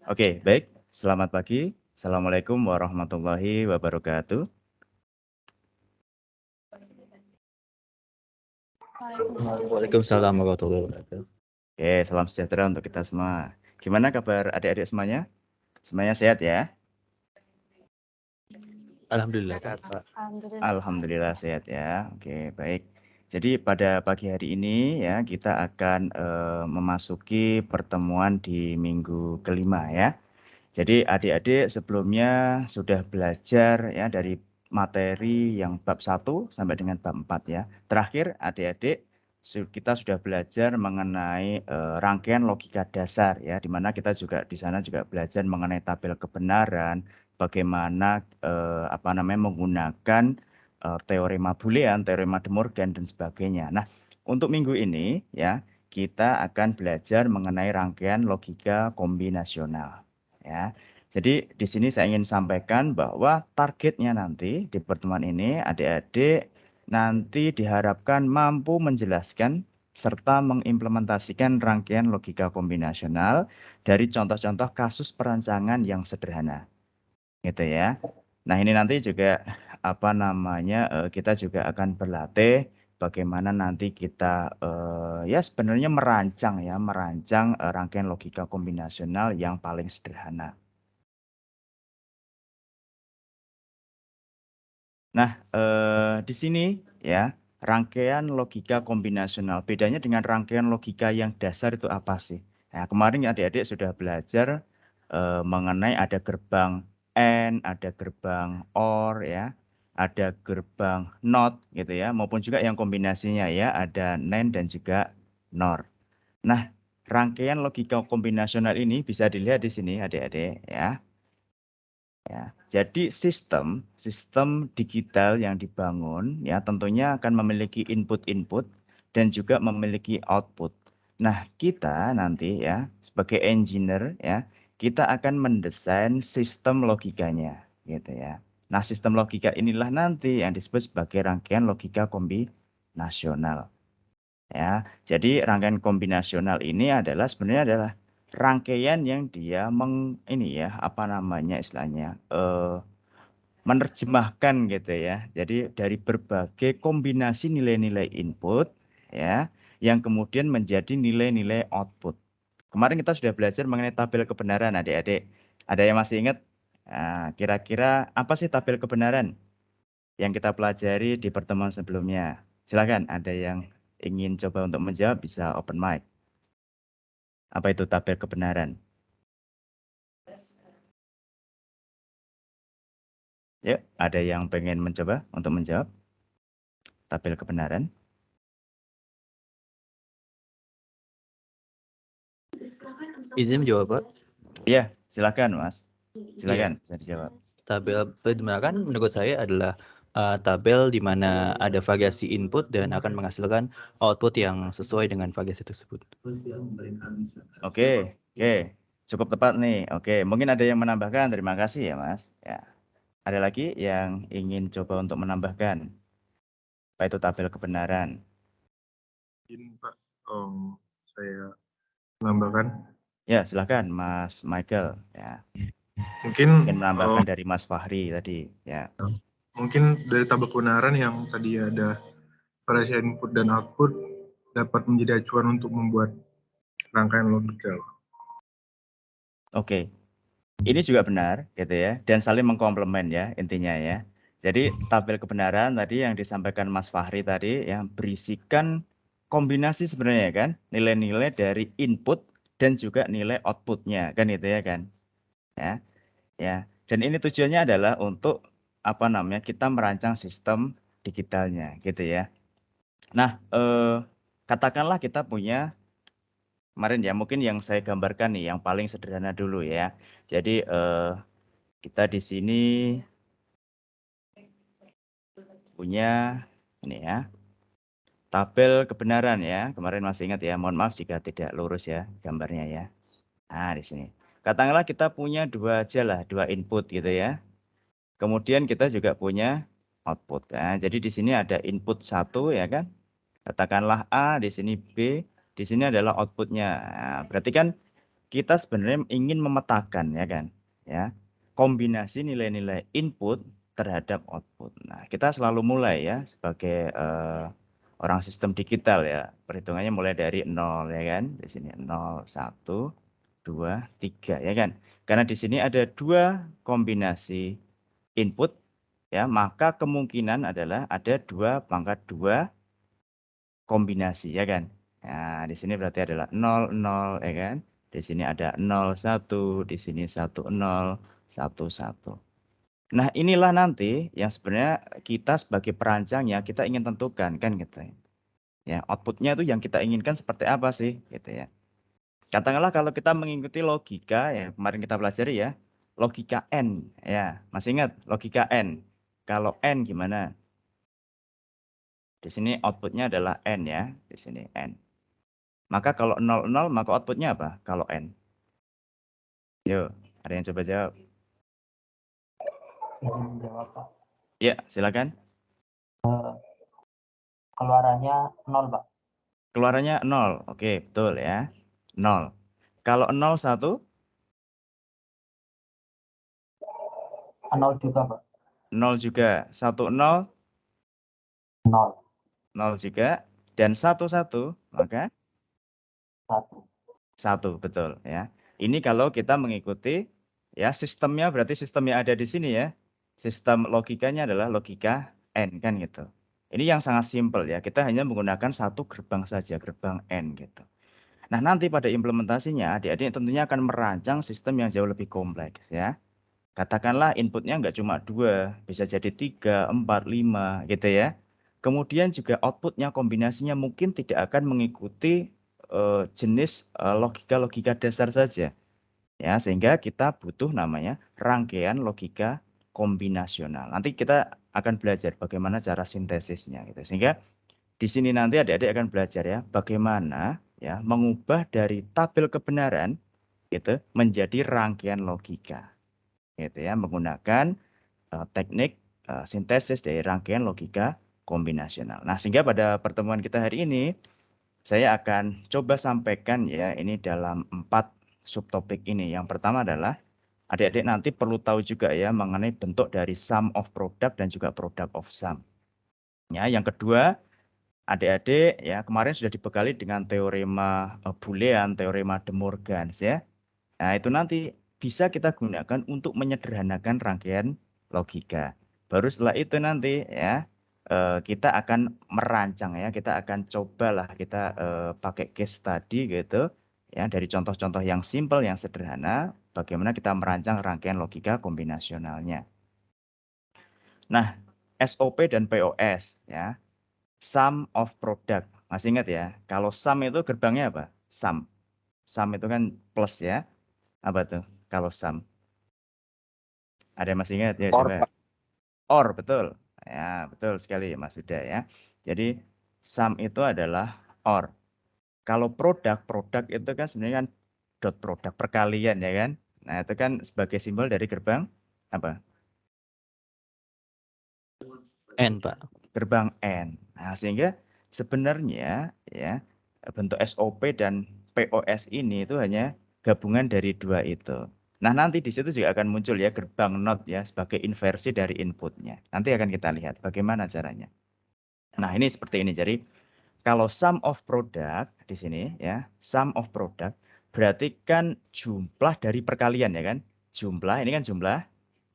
Oke, baik. Selamat pagi. Assalamualaikum warahmatullahi wabarakatuh. Waalaikumsalam warahmatullahi wabarakatuh. Oke, salam sejahtera untuk kita semua. Gimana kabar adik-adik semuanya? Semuanya sehat ya? Alhamdulillah, Pak. Alhamdulillah sehat ya. Oke, baik. Jadi pada pagi hari ini ya kita akan memasuki pertemuan di minggu kelima ya. Jadi adik-adik sebelumnya sudah belajar ya dari materi yang bab 1 sampai dengan bab 4 ya. Terakhir adik-adik kita sudah belajar mengenai rangkaian logika dasar ya, di mana kita juga di sana juga belajar mengenai tabel kebenaran, bagaimana menggunakan teorema Boolean, teorema De Morgan dan sebagainya. Nah, untuk minggu ini ya kita akan belajar mengenai rangkaian logika kombinasional. Ya, jadi di sini saya ingin sampaikan bahwa targetnya nanti di pertemuan ini adik-adik nanti diharapkan mampu menjelaskan serta mengimplementasikan rangkaian logika kombinasional dari contoh-contoh kasus perancangan yang sederhana, gitu ya. Nah ini nanti juga kita juga akan berlatih bagaimana nanti kita ya sebenarnya merancang rangkaian logika kombinasional yang paling sederhana. Nah, di sini ya, rangkaian logika kombinasional. Bedanya dengan rangkaian logika yang dasar itu apa sih? Nah, kemarin adik-adik sudah belajar mengenai ada gerbang AND, ada gerbang OR ya, ada gerbang NOT gitu ya, maupun juga yang kombinasinya ya, ada NAND dan juga NOR. Nah, rangkaian logika kombinasional ini bisa dilihat di sini adik-adik ya. Ya, jadi sistem digital yang dibangun ya tentunya akan memiliki input-input dan juga memiliki output. Nah, kita nanti ya sebagai engineer ya, kita akan mendesain sistem logikanya gitu ya. Nah, sistem logika inilah nanti yang disebut sebagai rangkaian logika kombinasional. Ya, jadi rangkaian kombinasional ini sebenarnya adalah rangkaian yang dia menerjemahkan gitu ya. Jadi dari berbagai kombinasi nilai-nilai input ya, yang kemudian menjadi nilai-nilai output. Kemarin kita sudah belajar mengenai tabel kebenaran adik-adik. Ada yang masih ingat? Nah, kira-kira apa sih tabel kebenaran yang kita pelajari di pertemuan sebelumnya? Silakan, ada yang ingin coba untuk menjawab bisa open mic. Apa itu tabel kebenaran? Ya, ada yang pengen mencoba untuk menjawab tabel kebenaran? Izin menjawab, Pak. Iya, silakan Mas. Iya. Silakan, bisa dijawab. Tabel kebenaran menurut saya adalah tabel di mana ada variasi input dan akan menghasilkan output yang sesuai dengan variasi tersebut. Oke, cukup tepat nih. Oke, mungkin ada yang menambahkan. Terima kasih ya Mas. Ya, ada lagi yang ingin coba untuk menambahkan? Apa itu tabel kebenaran? Izin Pak, saya menambahkan. Ya, silakan Mas Michael. Ya, Mungkin ingin menambahkan dari Mas Fahri tadi. Ya. mungkin dari tabel kebenaran yang tadi ada variasi input dan output dapat menjadi acuan untuk membuat rangkaian logika. Oke, ini juga benar gitu ya, dan saling mengkomplement ya intinya ya. Jadi tabel kebenaran tadi yang disampaikan Mas Fahri tadi yang berisikan kombinasi sebenarnya kan, nilai-nilai dari input dan juga nilai outputnya kan itu ya kan. Ya. Ya, dan ini tujuannya adalah untuk kita merancang sistem digitalnya gitu ya. Nah, katakanlah kita punya kemarin ya mungkin yang saya gambarkan nih yang paling sederhana dulu ya. Jadi kita di sini punya ini ya tabel kebenaran ya. Kemarin masih ingat ya. Mohon maaf jika tidak lurus ya gambarnya ya. Nah di sini. Katakanlah kita punya dua aja lah, dua input gitu ya. Kemudian kita juga punya output. Nah, jadi di sini ada input 1 ya kan. Katakanlah A, di sini B, di sini adalah outputnya. Nah, berarti kan kita sebenarnya ingin memetakan ya kan, ya kombinasi nilai-nilai input terhadap output. Nah, kita selalu mulai ya sebagai orang sistem digital ya, perhitungannya mulai dari 0 ya kan, di sini 0, 1, 2, 3 ya kan. Karena di sini ada 2 kombinasi input ya, maka kemungkinan adalah ada 2 pangkat 2 kombinasi ya kan. Nah, di sini berarti adalah 0, 0 ya kan. Di sini ada 0, 1, di sini 1, 0, 1, 1. Nah, inilah nanti yang sebenarnya kita sebagai perancangnya kita ingin tentukan kan gitu. Ya, outputnya itu yang kita inginkan seperti apa sih gitu ya. Katakanlah kalau kita mengikuti logika ya kemarin kita pelajari ya, logika N ya. Masih ingat logika N? Kalau N gimana? Di sini outputnya adalah N ya, di sini N. Maka kalau 0, 0 maka outputnya apa kalau N? Yuk, ada yang coba jawab? Izin jawab, Pak. Ya, silakan. Keluarannya 0, Pak. Keluarannya 0. Oke, betul ya. 0. Kalau 0, 1? 0 juga, Pak. 0 juga. 1, 0? 0. 0 juga. Dan 1, 1, maka? 1. 1, betul ya. Ini kalau kita mengikuti ya sistemnya, berarti sistem yang ada di sini ya. Sistem logikanya adalah logika N kan gitu. Ini yang sangat simpel ya. Kita hanya menggunakan satu gerbang saja, gerbang N gitu. Nah, nanti pada implementasinya adik-adik tentunya akan merancang sistem yang jauh lebih kompleks ya. Katakanlah inputnya nggak cuma 2, bisa jadi 3, 4, 5 gitu ya. Kemudian juga outputnya kombinasinya mungkin tidak akan mengikuti jenis logika-logika dasar saja. Ya, sehingga kita butuh namanya rangkaian logika kombinasional. Nanti kita akan belajar bagaimana cara sintesisnya gitu. Sehingga di sini nanti adik-adik akan belajar ya bagaimana ya mengubah dari tabel kebenaran gitu menjadi rangkaian logika. Gitu ya, menggunakan teknik sintesis dari rangkaian logika kombinasional. Nah, sehingga pada pertemuan kita hari ini saya akan coba sampaikan ya ini dalam 4 subtopik ini. Yang pertama adalah adik-adik nanti perlu tahu juga ya mengenai bentuk dari sum of product dan juga product of sum. Ya, yang kedua, adik-adik ya kemarin sudah dibekali dengan teorema Boolean, teorema De Morgan ya. Nah, itu nanti bisa kita gunakan untuk menyederhanakan rangkaian logika. Baru setelah itu nanti ya kita akan merancang ya, kita akan cobalah kita pakai case study gitu ya dari contoh-contoh yang simple, yang sederhana, bagaimana kita merancang rangkaian logika kombinasionalnya. Nah, SOP dan POS ya. Sum of product. Masih ingat ya, kalau sum itu gerbangnya apa? Sum. Sum itu kan plus ya. Apa tuh kalau sum? Ada yang masih ingat ya? Coba. Or, betul. Ya, betul sekali Mas Huda ya. Jadi sum itu adalah or. Kalau produk itu kan sebenarnya kan dot produk perkalian ya kan. Nah, itu kan sebagai simbol dari gerbang apa? N, Pak. Gerbang N. Nah, sehingga sebenarnya ya bentuk SOP dan POS ini itu hanya gabungan dari 2 itu. Nah, nanti di situ juga akan muncul ya gerbang not ya sebagai inversi dari inputnya. Nanti akan kita lihat bagaimana caranya. Nah, ini seperti ini. Jadi kalau sum of product di sini ya, sum of product berarti kan jumlah dari perkalian ya kan. Jumlah ini kan jumlah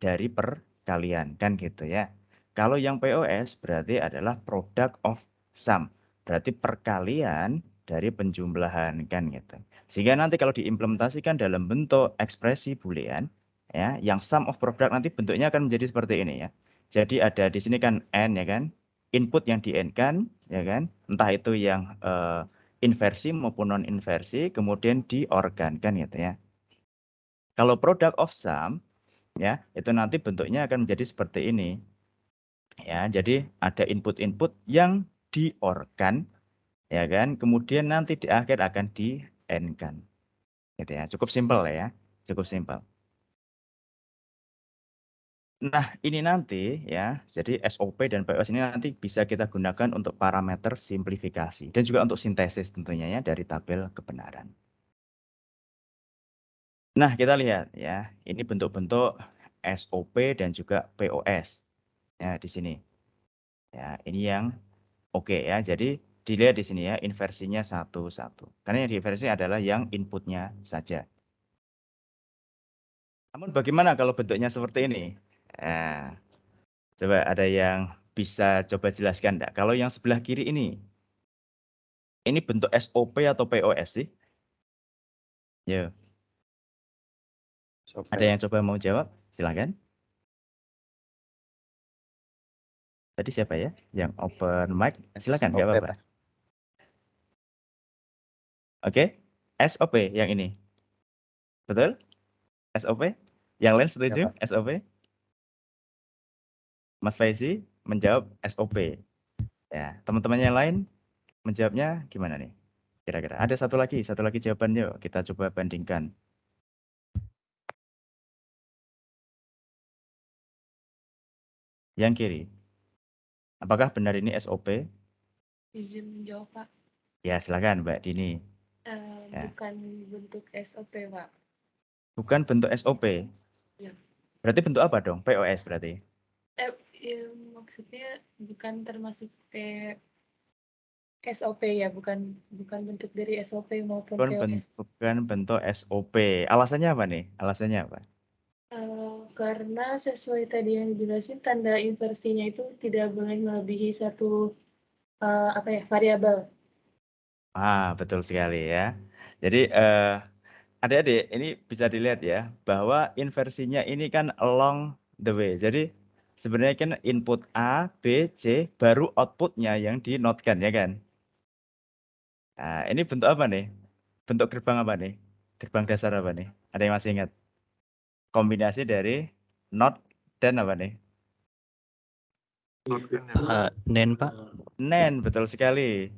dari perkalian kan gitu ya. Kalau yang POS berarti adalah product of sum. Berarti perkalian dari penjumlahan kan gitu. Sehingga nanti kalau diimplementasikan dalam bentuk ekspresi boolean ya, yang sum of product nanti bentuknya akan menjadi seperti ini ya. Jadi ada di sini kan n ya kan, input yang di n kan ya kan, entah itu yang inversi maupun non inversi, kemudian di or kan gitu ya. Kalau product of sum ya, itu nanti bentuknya akan menjadi seperti ini. Ya, jadi ada input-input yang di or kan ya kan, kemudian nanti di akhir akan di end kan. Gitu ya. Cukup simpel ya, cukup simpel. Nah, ini nanti ya, jadi SOP dan POS ini nanti bisa kita gunakan untuk parameter simplifikasi dan juga untuk sintesis tentunya ya dari tabel kebenaran. Nah, kita lihat ya, ini bentuk-bentuk SOP dan juga POS ya di sini. Ya, ini yang oke ya. Jadi dilihat di sini ya, inversinya 1:1. Karena yang diinversi adalah yang inputnya saja. Namun bagaimana kalau bentuknya seperti ini? Nah, coba ada yang bisa coba jelaskan enggak? Kalau yang sebelah kiri ini bentuk SOP atau POS sih? Ya, ada yang coba mau jawab? Silakan. Tadi siapa ya yang open mic? Silakan, nggak apa-apa. Oke, SOP yang ini. Betul? SOP? Yang lain setuju? SOP? Mas Faizi menjawab SOP. Ya, teman-teman yang lain menjawabnya gimana nih? Kira-kira. Ada satu lagi jawaban yuk. Kita coba bandingkan. Yang kiri. Apakah benar ini SOP? Izin menjawab, Pak. Ya, silakan Mbak Dini. Ya. Bukan bentuk SOP, Pak. Bukan bentuk SOP. Ya. Berarti bentuk apa dong? POS berarti. Ya, maksudnya bukan termasuk SOP ya, bukan bentuk dari SOP maupun POS. Bukan bentuk SOP. Alasannya apa nih? Alasannya apa? Karena sesuai tadi yang dijelasin, tanda inversinya itu tidak boleh melebihi satu variabel. Betul sekali ya. Jadi adik-adik ini bisa dilihat ya bahwa inversinya ini kan along the way. Jadi sebenarnya kan input A, B, C baru outputnya yang dinotkan ya kan. Nah, ini bentuk apa nih? Bentuk gerbang apa nih? Gerbang dasar apa nih? Ada yang masih ingat? Kombinasi dari not dan apa nih? NAND, Pak. NAND, betul sekali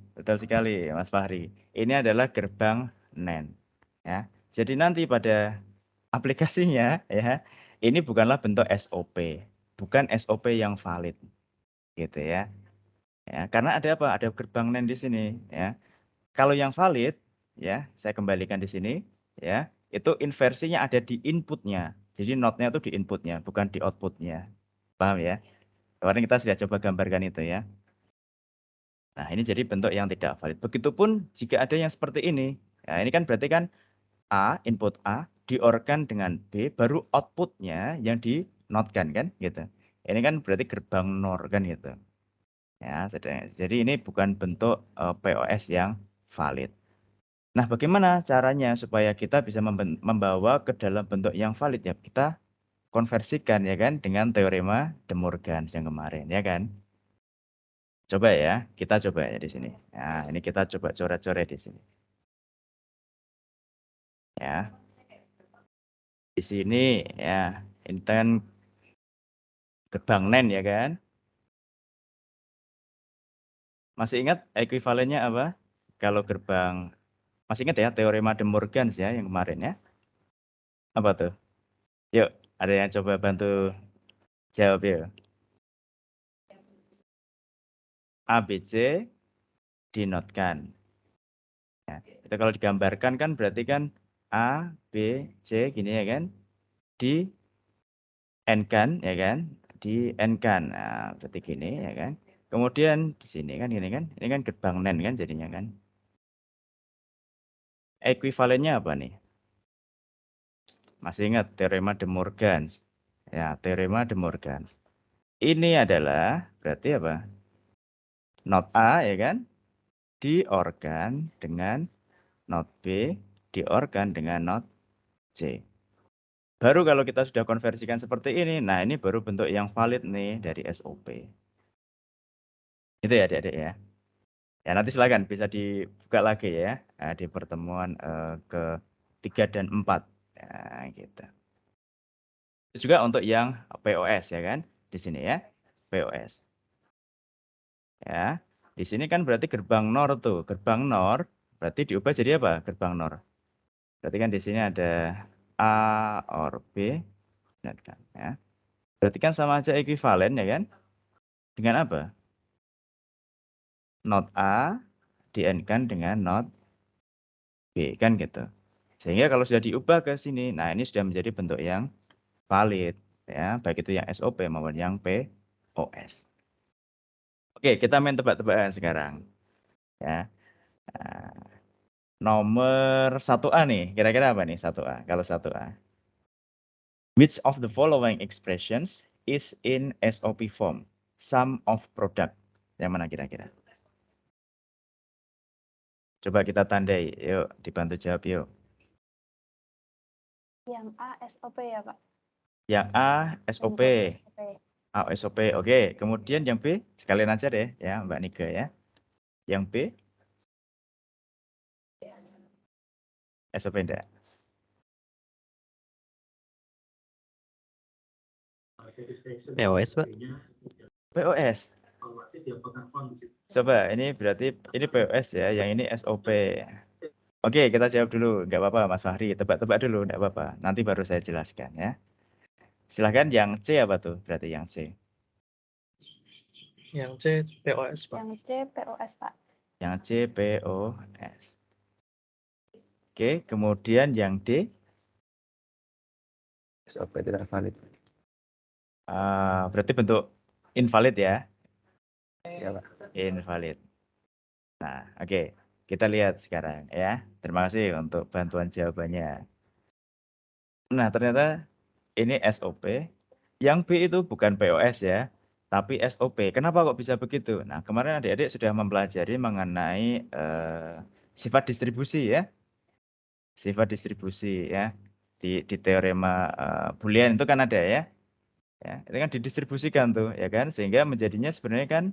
Mas Fahri. Ini adalah gerbang NAND ya. Jadi nanti pada aplikasinya ya, ini bukanlah bentuk SOP, bukan SOP yang valid gitu ya. Ya, karena ada apa? Ada gerbang NAND di sini ya. Kalau yang valid ya, saya kembalikan di sini ya, itu inversinya ada di inputnya. Jadi not-nya itu di inputnya, bukan di outputnya. Paham ya? Kemarin kita sudah coba gambarkan itu ya. Nah, ini jadi bentuk yang tidak valid. Begitupun jika ada yang seperti ini. Ya, ini kan berarti kan A, input A, di-OR-kan dengan B, baru outputnya yang di-not-kan kan gitu. Ini kan berarti gerbang NOR kan gitu. Ya, jadi ini bukan bentuk POS yang valid. Nah, bagaimana caranya supaya kita bisa membawa ke dalam bentuk yang valid ya? Kita konversikan ya kan dengan teorema De Morgan yang kemarin ya kan. Coba ya, kita coba ya di sini. Nah, ini kita coba coret-coret di sini. Ya. Di sini ya, ini kan gerbang NAND ya kan. Masih ingat ekuivalennya apa? Kalau gerbang, masih ingat ya teorema De Morgan ya yang kemarin ya? Apa tuh? Yuk, ada yang coba bantu jawab yuk. ABC dinotkan. Ya, itu kalau digambarkan kan berarti kan A, B, C gini ya kan? Di N-kan ya kan? Di N-kan. Nah, berarti gini ya kan? Kemudian di sini kan gini kan? Ini kan gerbang NAND kan jadinya kan? Ekuivalennya apa nih? Masih ingat teorema De Morgan? Ya, teorema De Morgan. Ini adalah berarti apa? Not A ya kan? Di-OR-kan dengan not B, di-OR-kan dengan not C. Baru kalau kita sudah konversikan seperti ini, nah ini baru bentuk yang valid nih dari SOP. Itu ya adik-adik ya. Ya nanti silakan bisa dibuka lagi ya di pertemuan ke-3 dan 4. Nah, gitu. Itu juga untuk yang POS ya kan? Di sini ya, POS. Ya. Di sini kan berarti gerbang NOR tuh. Gerbang NOR berarti diubah jadi apa? Gerbang NOR. Berarti kan di sini ada A or B. Ya. Berarti kan sama aja ekuivalen ya kan? Dengan apa? Not A di-N-kan dengan not B, kan gitu. Sehingga kalau sudah diubah ke sini, nah ini sudah menjadi bentuk yang valid, ya, baik itu yang SOP maupun yang POS. Oke, kita main tebak-tebakan sekarang. Ya. Nah, nomor 1A nih, kira-kira apa nih 1A? Kalau 1A. Which of the following expressions is in SOP form? Sum of product. Yang mana kira-kira? Coba kita tandai, yuk dibantu jawab yuk. Yang A SOP ya, Pak? Yang A SOP. SOP. A SOP, oke. Kemudian yang B, sekalian aja deh ya Mbak Nika ya. Yang B, SOP enggak? POS, Pak. POS. Coba, ini berarti ini POS ya, yang ini SOP. Oke, kita jawab dulu. Nggak apa-apa Mas Fahri, tebak-tebak dulu, nggak apa-apa. Nanti baru saya jelaskan ya. Silahkan yang C apa tuh? Berarti yang C. Yang C POS, Pak. Yang C POS, Pak. Yang C POS. Oke, kemudian yang D. SOP tidak valid. Berarti bentuk invalid ya? Ya, Pak. Invalid. Nah, oke. Kita lihat sekarang ya. Terima kasih untuk bantuan jawabannya. Nah, ternyata ini SOP. Yang B itu bukan POS ya, tapi SOP. Kenapa kok bisa begitu? Nah, kemarin adik-adik sudah mempelajari mengenai sifat distribusi ya. Sifat distribusi ya. Di teorema Boolean itu kan ada ya. Ya, itu kan didistribusikan tuh ya kan, sehingga menjadinya sebenarnya kan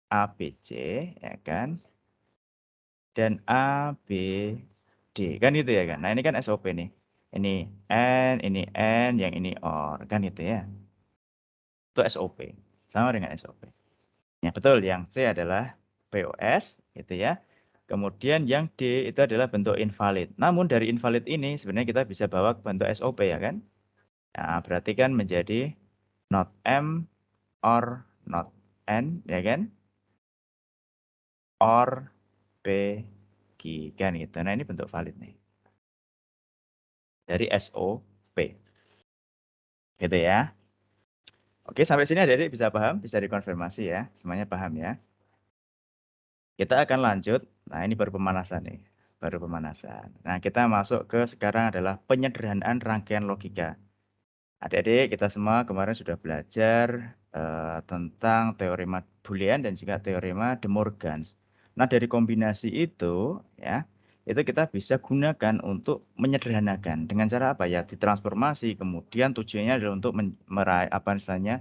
ABC ya kan, dan ABD kan gitu ya kan. Nah ini kan SOP nih, ini N, yang ini OR kan gitu ya. Itu SOP, sama dengan SOP. Ya betul, yang C adalah POS gitu ya. Kemudian yang D itu adalah bentuk invalid. Namun dari invalid ini sebenarnya kita bisa bawa ke bentuk SOP ya kan. Nah berarti kan menjadi not M or not N ya kan, or PG kan gitu. Nah ini bentuk valid nih dari SOP gitu ya. Oke, sampai sini adik-adik bisa paham, bisa dikonfirmasi ya, semuanya paham ya. Kita akan lanjut. Nah ini baru pemanasan nih, baru pemanasan. Nah kita masuk ke sekarang adalah penyederhanaan rangkaian logika. Adik-adik kita semua kemarin sudah belajar tentang teorema Boolean dan juga teorema De Morgan. Nah dari kombinasi itu ya, itu kita bisa gunakan untuk menyederhanakan dengan cara apa ya, ditransformasi. Kemudian tujuannya adalah untuk meraih apa misalnya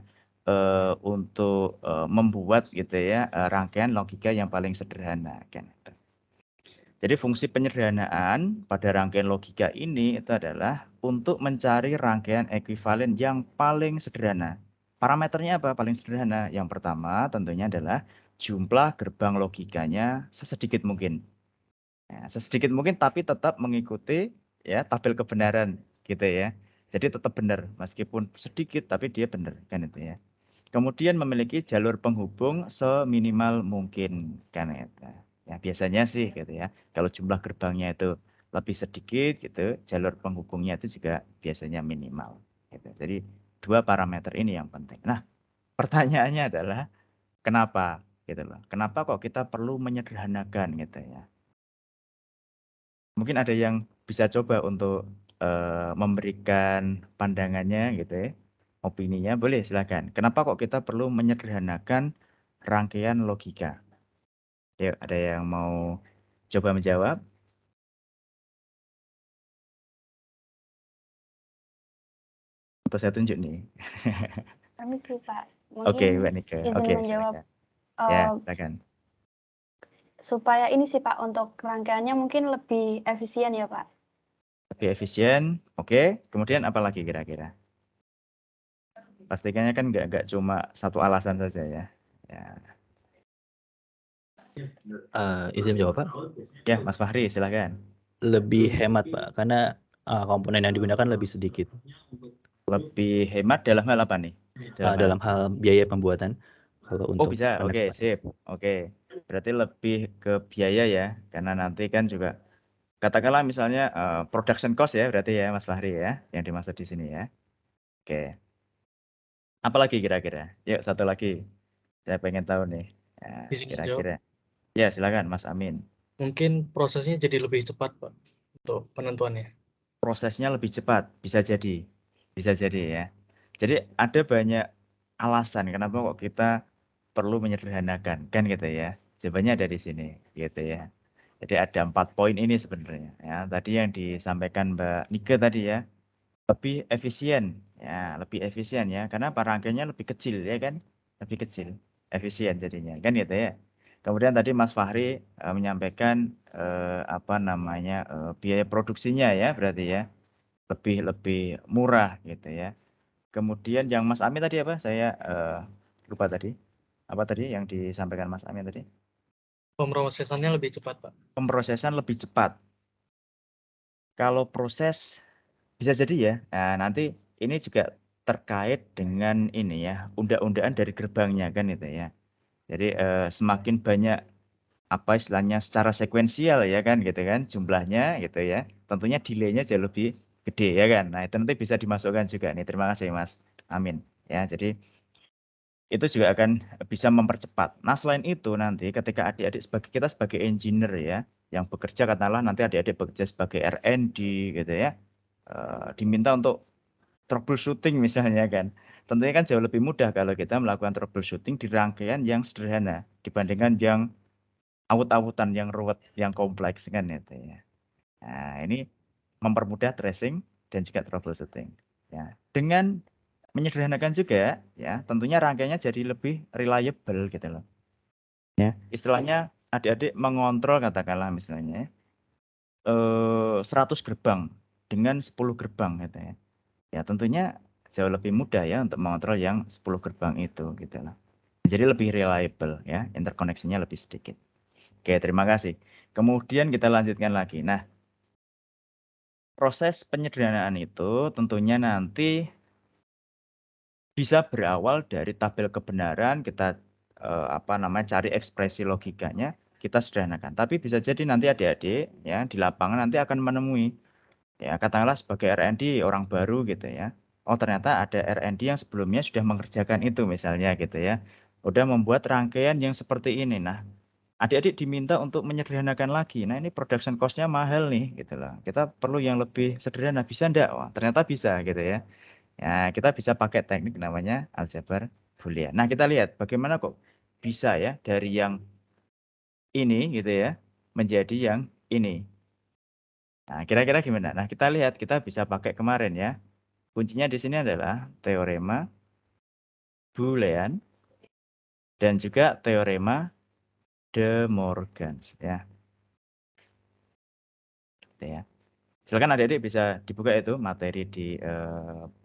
untuk membuat gitu ya rangkaian logika yang paling sederhana kan. Jadi fungsi penyederhanaan pada rangkaian logika ini itu adalah untuk mencari rangkaian ekuivalen yang paling sederhana. Parameternya apa? Paling sederhana. Yang pertama tentunya adalah jumlah gerbang logikanya sesedikit mungkin. Ya, sesedikit mungkin tapi tetap mengikuti ya tabel kebenaran gitu ya. Jadi tetap benar meskipun sedikit tapi dia benar kan itu ya. Kemudian memiliki jalur penghubung seminimal mungkin kan itu. Ya biasanya sih gitu ya. Kalau jumlah gerbangnya itu lebih sedikit gitu, jalur penghubungnya itu juga biasanya minimal gitu. Jadi dua parameter ini yang penting. Nah, pertanyaannya adalah kenapa gitu loh. Kenapa kok kita perlu menyederhanakan gitu ya. Mungkin ada yang bisa coba untuk memberikan pandangannya gitu ya. Opininya boleh silakan. Kenapa kok kita perlu menyederhanakan rangkaian logika? Yuk, ada yang mau coba menjawab? Atau saya tunjuk nih? Permisi, Pak. Oke, Mungkin Mbak Nika. izin Oke, menjawab. silakan. Ya, silakan. Supaya ini sih, Pak, untuk rangkaiannya mungkin lebih efisien ya, Pak. Lebih efisien. Oke, kemudian apa lagi kira-kira? Pastikannya kan nggak cuma satu alasan saja ya. Ya. Izin jawab, Pak. Ya, Mas Fahri, silakan. Lebih hemat, Pak, karena komponen yang digunakan lebih sedikit. lebih hemat dalam hal apa nih? Dalam hal biaya pembuatan. Kalau Oh untuk bisa, oke pendapatan. sip, oke. Berarti lebih ke biaya ya, karena nanti kan juga katakanlah misalnya production cost ya, berarti ya Mas Fahri ya, yang dimaksud di sini ya. Oke. Apalagi kira-kira? Yuk satu lagi, saya pengen tahu nih. Ya, Izin jawab. kira-kira. Ya silakan Mas Amin. Mungkin prosesnya jadi lebih cepat, Pak, untuk penentuannya. Prosesnya lebih cepat, bisa jadi ya. Jadi ada banyak alasan kenapa kok kita perlu menyederhanakan, kan gitu ya. Jawabannya ada di sini, gitu ya. Jadi ada 4 poin ini sebenarnya ya. Tadi yang disampaikan Mbak Nike tadi ya, lebih efisien ya, karena rangkaiannya lebih kecil ya kan, lebih kecil, efisien jadinya kan gitu ya. Kemudian tadi Mas Fahri menyampaikan apa namanya biaya produksinya ya, berarti ya lebih murah gitu ya. Kemudian yang Mas Amin tadi apa? Saya lupa tadi. Apa tadi yang disampaikan Mas Amin tadi? Pemrosesannya lebih cepat, Pak. Pemrosesan lebih cepat. Kalau proses bisa jadi ya. Nah, nanti ini juga terkait dengan ini ya, unda-undaan dari gerbangnya kan itu ya. Jadi semakin banyak apa istilahnya secara sekuensial ya kan gitu kan jumlahnya gitu ya. Tentunya delay-nya jauh lebih gede ya kan. Nah, itu nanti bisa dimasukkan juga nih. Terima kasih Mas Amin. Ya, jadi itu juga akan bisa mempercepat. Nah, selain itu nanti ketika adik-adik kita sebagai engineer ya, yang bekerja katakanlah nanti adik-adik bekerja sebagai R&D gitu ya, diminta untuk troubleshooting misalnya kan. Tentunya kan jauh lebih mudah kalau kita melakukan troubleshooting di rangkaian yang sederhana dibandingkan yang awut-awutan, yang ruwet, yang kompleks kan itu ya. Nah, ini mempermudah tracing dan juga troubleshooting. Ya, dengan menyederhanakan juga ya, tentunya rangkaiannya jadi lebih reliable gitu loh. Ya, istilahnya adik-adik mengontrol katakanlah misalnya 100 gerbang dengan 10 gerbang gitu ya. Ya, tentunya jauh lebih mudah ya untuk mengontrol yang 10 gerbang itu gitu loh. Jadi lebih reliable ya, interkoneksinya lebih sedikit. Oke, terima kasih. Kemudian kita lanjutkan lagi. Nah, proses penyederhanaan itu tentunya nanti bisa berawal dari tabel kebenaran, kita apa namanya cari ekspresi logikanya, kita sederhanakan. Tapi bisa jadi nanti adik-adik ya di lapangan nanti akan menemui ya katakanlah sebagai R&D orang baru gitu ya. Oh ternyata ada R&D yang sebelumnya sudah mengerjakan itu misalnya gitu ya. Udah membuat rangkaian yang seperti ini. Nah, adik-adik diminta untuk menyederhanakan lagi. Nah, ini production cost-nya mahal nih gitu loh. Kita perlu yang lebih sederhana, bisa enggak? Wah, ternyata bisa gitu ya. Ya, kita bisa pakai teknik namanya aljabar boolean. Nah, kita lihat bagaimana kok bisa ya dari yang ini gitu ya menjadi yang ini. Nah, kira-kira gimana? Nah, kita lihat kita bisa pakai kemarin ya. Kuncinya di sini adalah teorema boolean dan juga teorema De Morgan ya. Gitu ya. Silakan adik-adik bisa dibuka itu materi di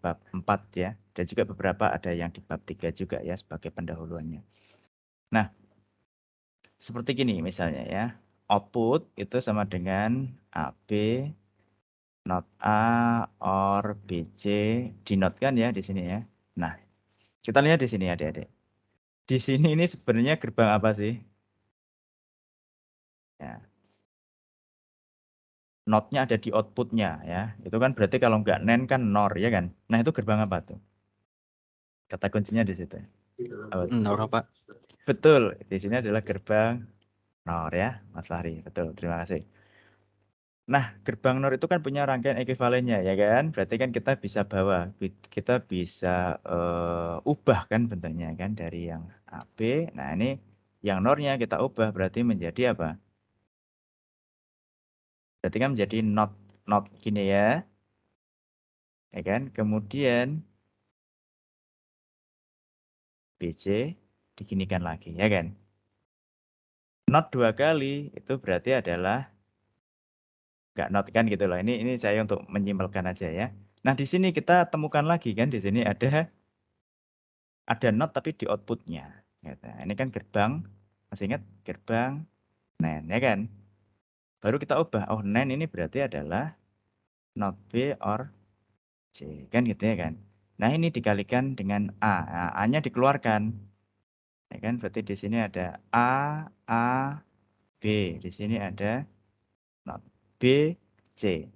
bab 4 ya. Dan juga beberapa ada yang di bab 3 juga ya sebagai pendahuluannya. Nah, seperti gini misalnya ya. Output itu sama dengan AB not A or BC dinotkan ya di sini ya. Nah, kita lihat di sini adik-adik. Di sini ini sebenarnya gerbang apa sih? Ya. Not-nya ada di output-nya ya. Itu kan berarti kalau nggak NAND kan NOR ya kan. Nah, itu gerbang apa tuh? Kata kuncinya di situ. NOR, Pak. Betul, di sini adalah gerbang NOR ya, Mas Fahri. Betul, terima kasih. Nah, gerbang NOR itu kan punya rangkaian ekuivalennya ya kan. Berarti kan kita bisa bawa, kita bisa ubah kan bentuknya kan dari yang AB. Nah, ini yang NOR-nya kita ubah berarti menjadi apa? Berarti kan menjadi not gini ya. Ya kan? Kemudian BC diginikan lagi ya kan. Not 2 kali itu berarti adalah nggak not kan gitu loh. Ini saya untuk menyimpulkan aja ya. Nah, di sini kita temukan lagi kan di sini ada not tapi di outputnya. Gitu. Ini kan gerbang, masih ingat gerbang NAND ya kan. Baru kita ubah, oh NAND ini berarti adalah not B or C kan gitu ya kan. Nah, ini dikalikan dengan A. Nah, A-nya dikeluarkan. Ya kan? Berarti di sini ada A, B. Di sini ada not B, C.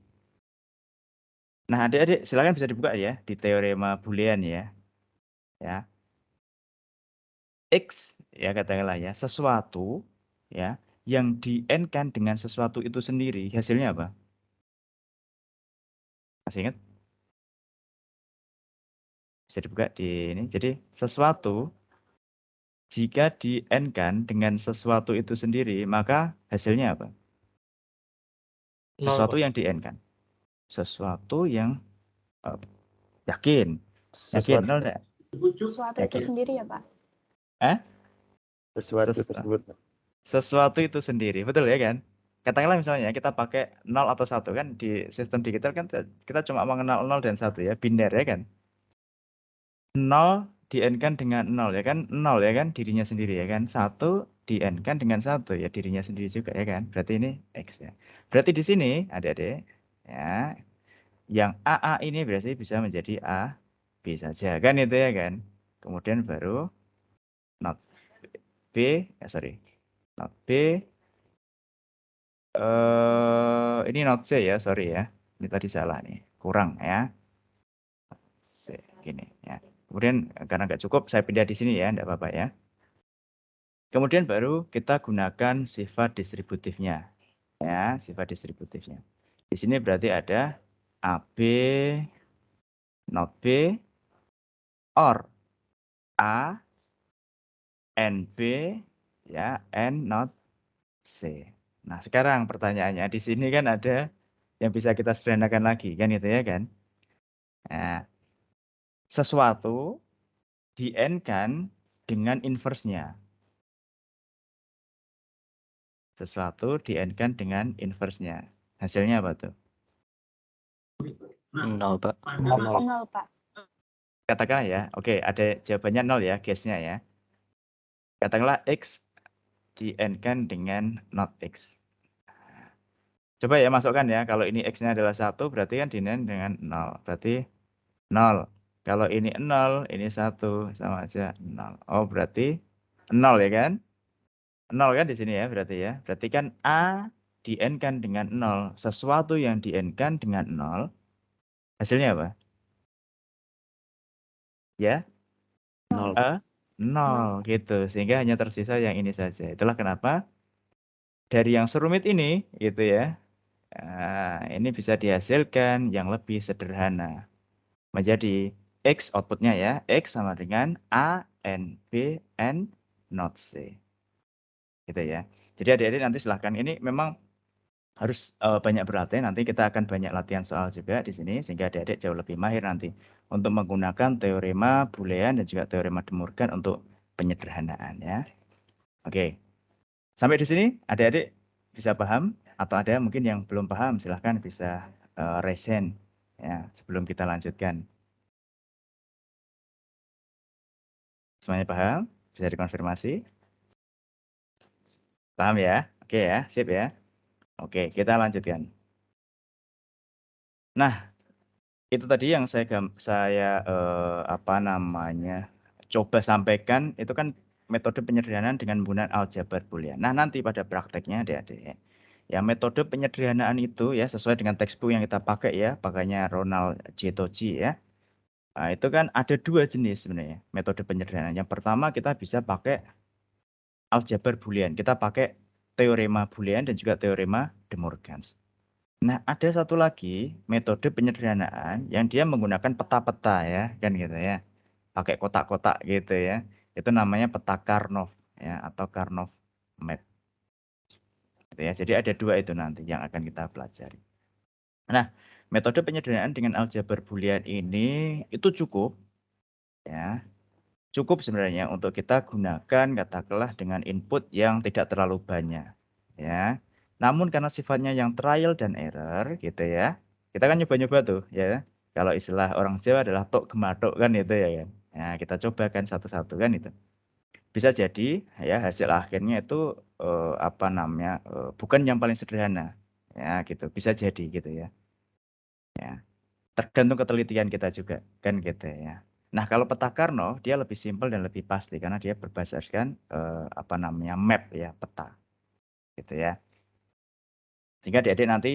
Nah, adik-adik silakan bisa dibuka ya di teorema Boolean ya. Ya. X ya katakanlah ya, sesuatu ya yang di-n-kan dengan sesuatu itu sendiri, hasilnya apa? Masih ingat? Bisa dibuka di ini. Jadi sesuatu jika di-n-kan dengan sesuatu itu sendiri, maka hasilnya apa? Sesuatu yang di-n-kan. Sesuatu yang yakin. Yakin Sesuatu. nol enggak? Sesuatu itu Yakin. sendiri ya, Pak? Sesuatu tersebut. Sesuatu itu sendiri, betul ya kan? Katakanlah misalnya kita pakai 0 atau 1 kan di sistem digital kan kita cuma mengenal 0 dan 1 ya, biner ya kan? 0 di-n-kan dengan 0 ya kan? 0 ya kan dirinya sendiri ya kan? 1 di-n-kan dengan 1 ya dirinya sendiri juga ya kan? Berarti ini X ya. Berarti di sini adik-adik ya, yang AA ini berarti bisa menjadi A, B saja kan itu ya kan? Kemudian baru not B, not B, ini not C ya, sorry ya. Ini tadi salah nih, kurang ya. C, gini ya. Kemudian karena nggak cukup, saya pindah di sini ya, enggak apa-apa ya. Kemudian baru kita gunakan sifat distributifnya. Ya, sifat distributifnya. Di sini berarti ada AB, not B, or A, NB, ya, N not C. Nah, sekarang pertanyaannya di sini kan ada yang bisa kita sederhanakan lagi, kan itu ya kan? Nah, sesuatu di-n-kan dengan inverse-nya. Sesuatu di-n-kan dengan inverse-nya. Hasilnya apa tuh? 0, Pak. 0, Pak. Katakanlah ya, oke ada jawabannya 0 ya, guess-nya ya. Katakanlah X di-n-kan dengan not X. Coba ya masukkan ya, kalau ini X-nya adalah 1 berarti kan di-n dengan 0. Berarti 0. Kalau ini 0, ini 1, sama aja 0. Oh berarti 0 ya kan? 0 kan di sini ya berarti ya. Berarti kan A di-n-kan dengan 0. Sesuatu yang di-n-kan dengan 0, hasilnya apa? Ya? 0. 0 gitu. Sehingga hanya tersisa yang ini saja. Itulah kenapa dari yang serumit ini gitu ya. Nah, ini bisa dihasilkan yang lebih sederhana. Menjadi X outputnya ya. X sama dengan A, N, B, N, not C. Gitu ya. Jadi adik-adik nanti silahkan. Ini memang harus banyak berlatih. Nanti kita akan banyak latihan soal juga di sini. Sehingga adik-adik jauh lebih mahir nanti. Untuk menggunakan teorema Boolean dan juga teorema De Morgan untuk penyederhanaan ya. Oke. Sampai di sini adik-adik bisa paham? Atau ada mungkin yang belum paham, silahkan bisa raise hand ya, sebelum kita lanjutkan. Semuanya paham? Bisa dikonfirmasi? Paham ya? Oke ya, sip ya. Oke, kita lanjutkan. Nah, itu tadi yang saya coba sampaikan itu kan metode penyederhanaan dengan menggunakan aljabar Boolean. Nah, nanti pada prakteknya adik-adik ya metode penyederhanaan itu ya sesuai dengan textbook yang kita pakai ya, pakainya Ronald J. Toji ya. Nah, itu kan ada 2 jenis sebenarnya metode penyederhanaan. Yang pertama kita bisa pakai aljabar Boolean. Kita pakai teorema Boolean dan juga teorema De Morgan. Nah, ada satu lagi metode penyederhanaan yang dia menggunakan peta-peta ya, kan gitu ya. Pakai kotak-kotak gitu ya. Itu namanya peta Karnoff ya atau Karnoff map. Gitu ya. Jadi ada 2 itu nanti yang akan kita pelajari. Nah, metode penyederhanaan dengan aljabar Boolean ini itu cukup ya. Cukup sebenarnya untuk kita gunakan katakanlah dengan input yang tidak terlalu banyak ya. Namun karena sifatnya yang trial dan error gitu ya. Kita kan nyoba-nyoba tuh ya. Kalau istilah orang Jawa adalah tok gematok kan itu ya kan. Nah, kita coba kan satu-satu kan itu. Bisa jadi ya hasil akhirnya itu bukan yang paling sederhana ya gitu. Bisa jadi gitu ya. Ya. tergantung ketelitian kita juga, kan gitu ya. Nah, kalau peta Karnow dia lebih simpel dan lebih pasti karena dia berbasiskan apa namanya map ya, peta. Gitu ya. Sehingga adik-adik nanti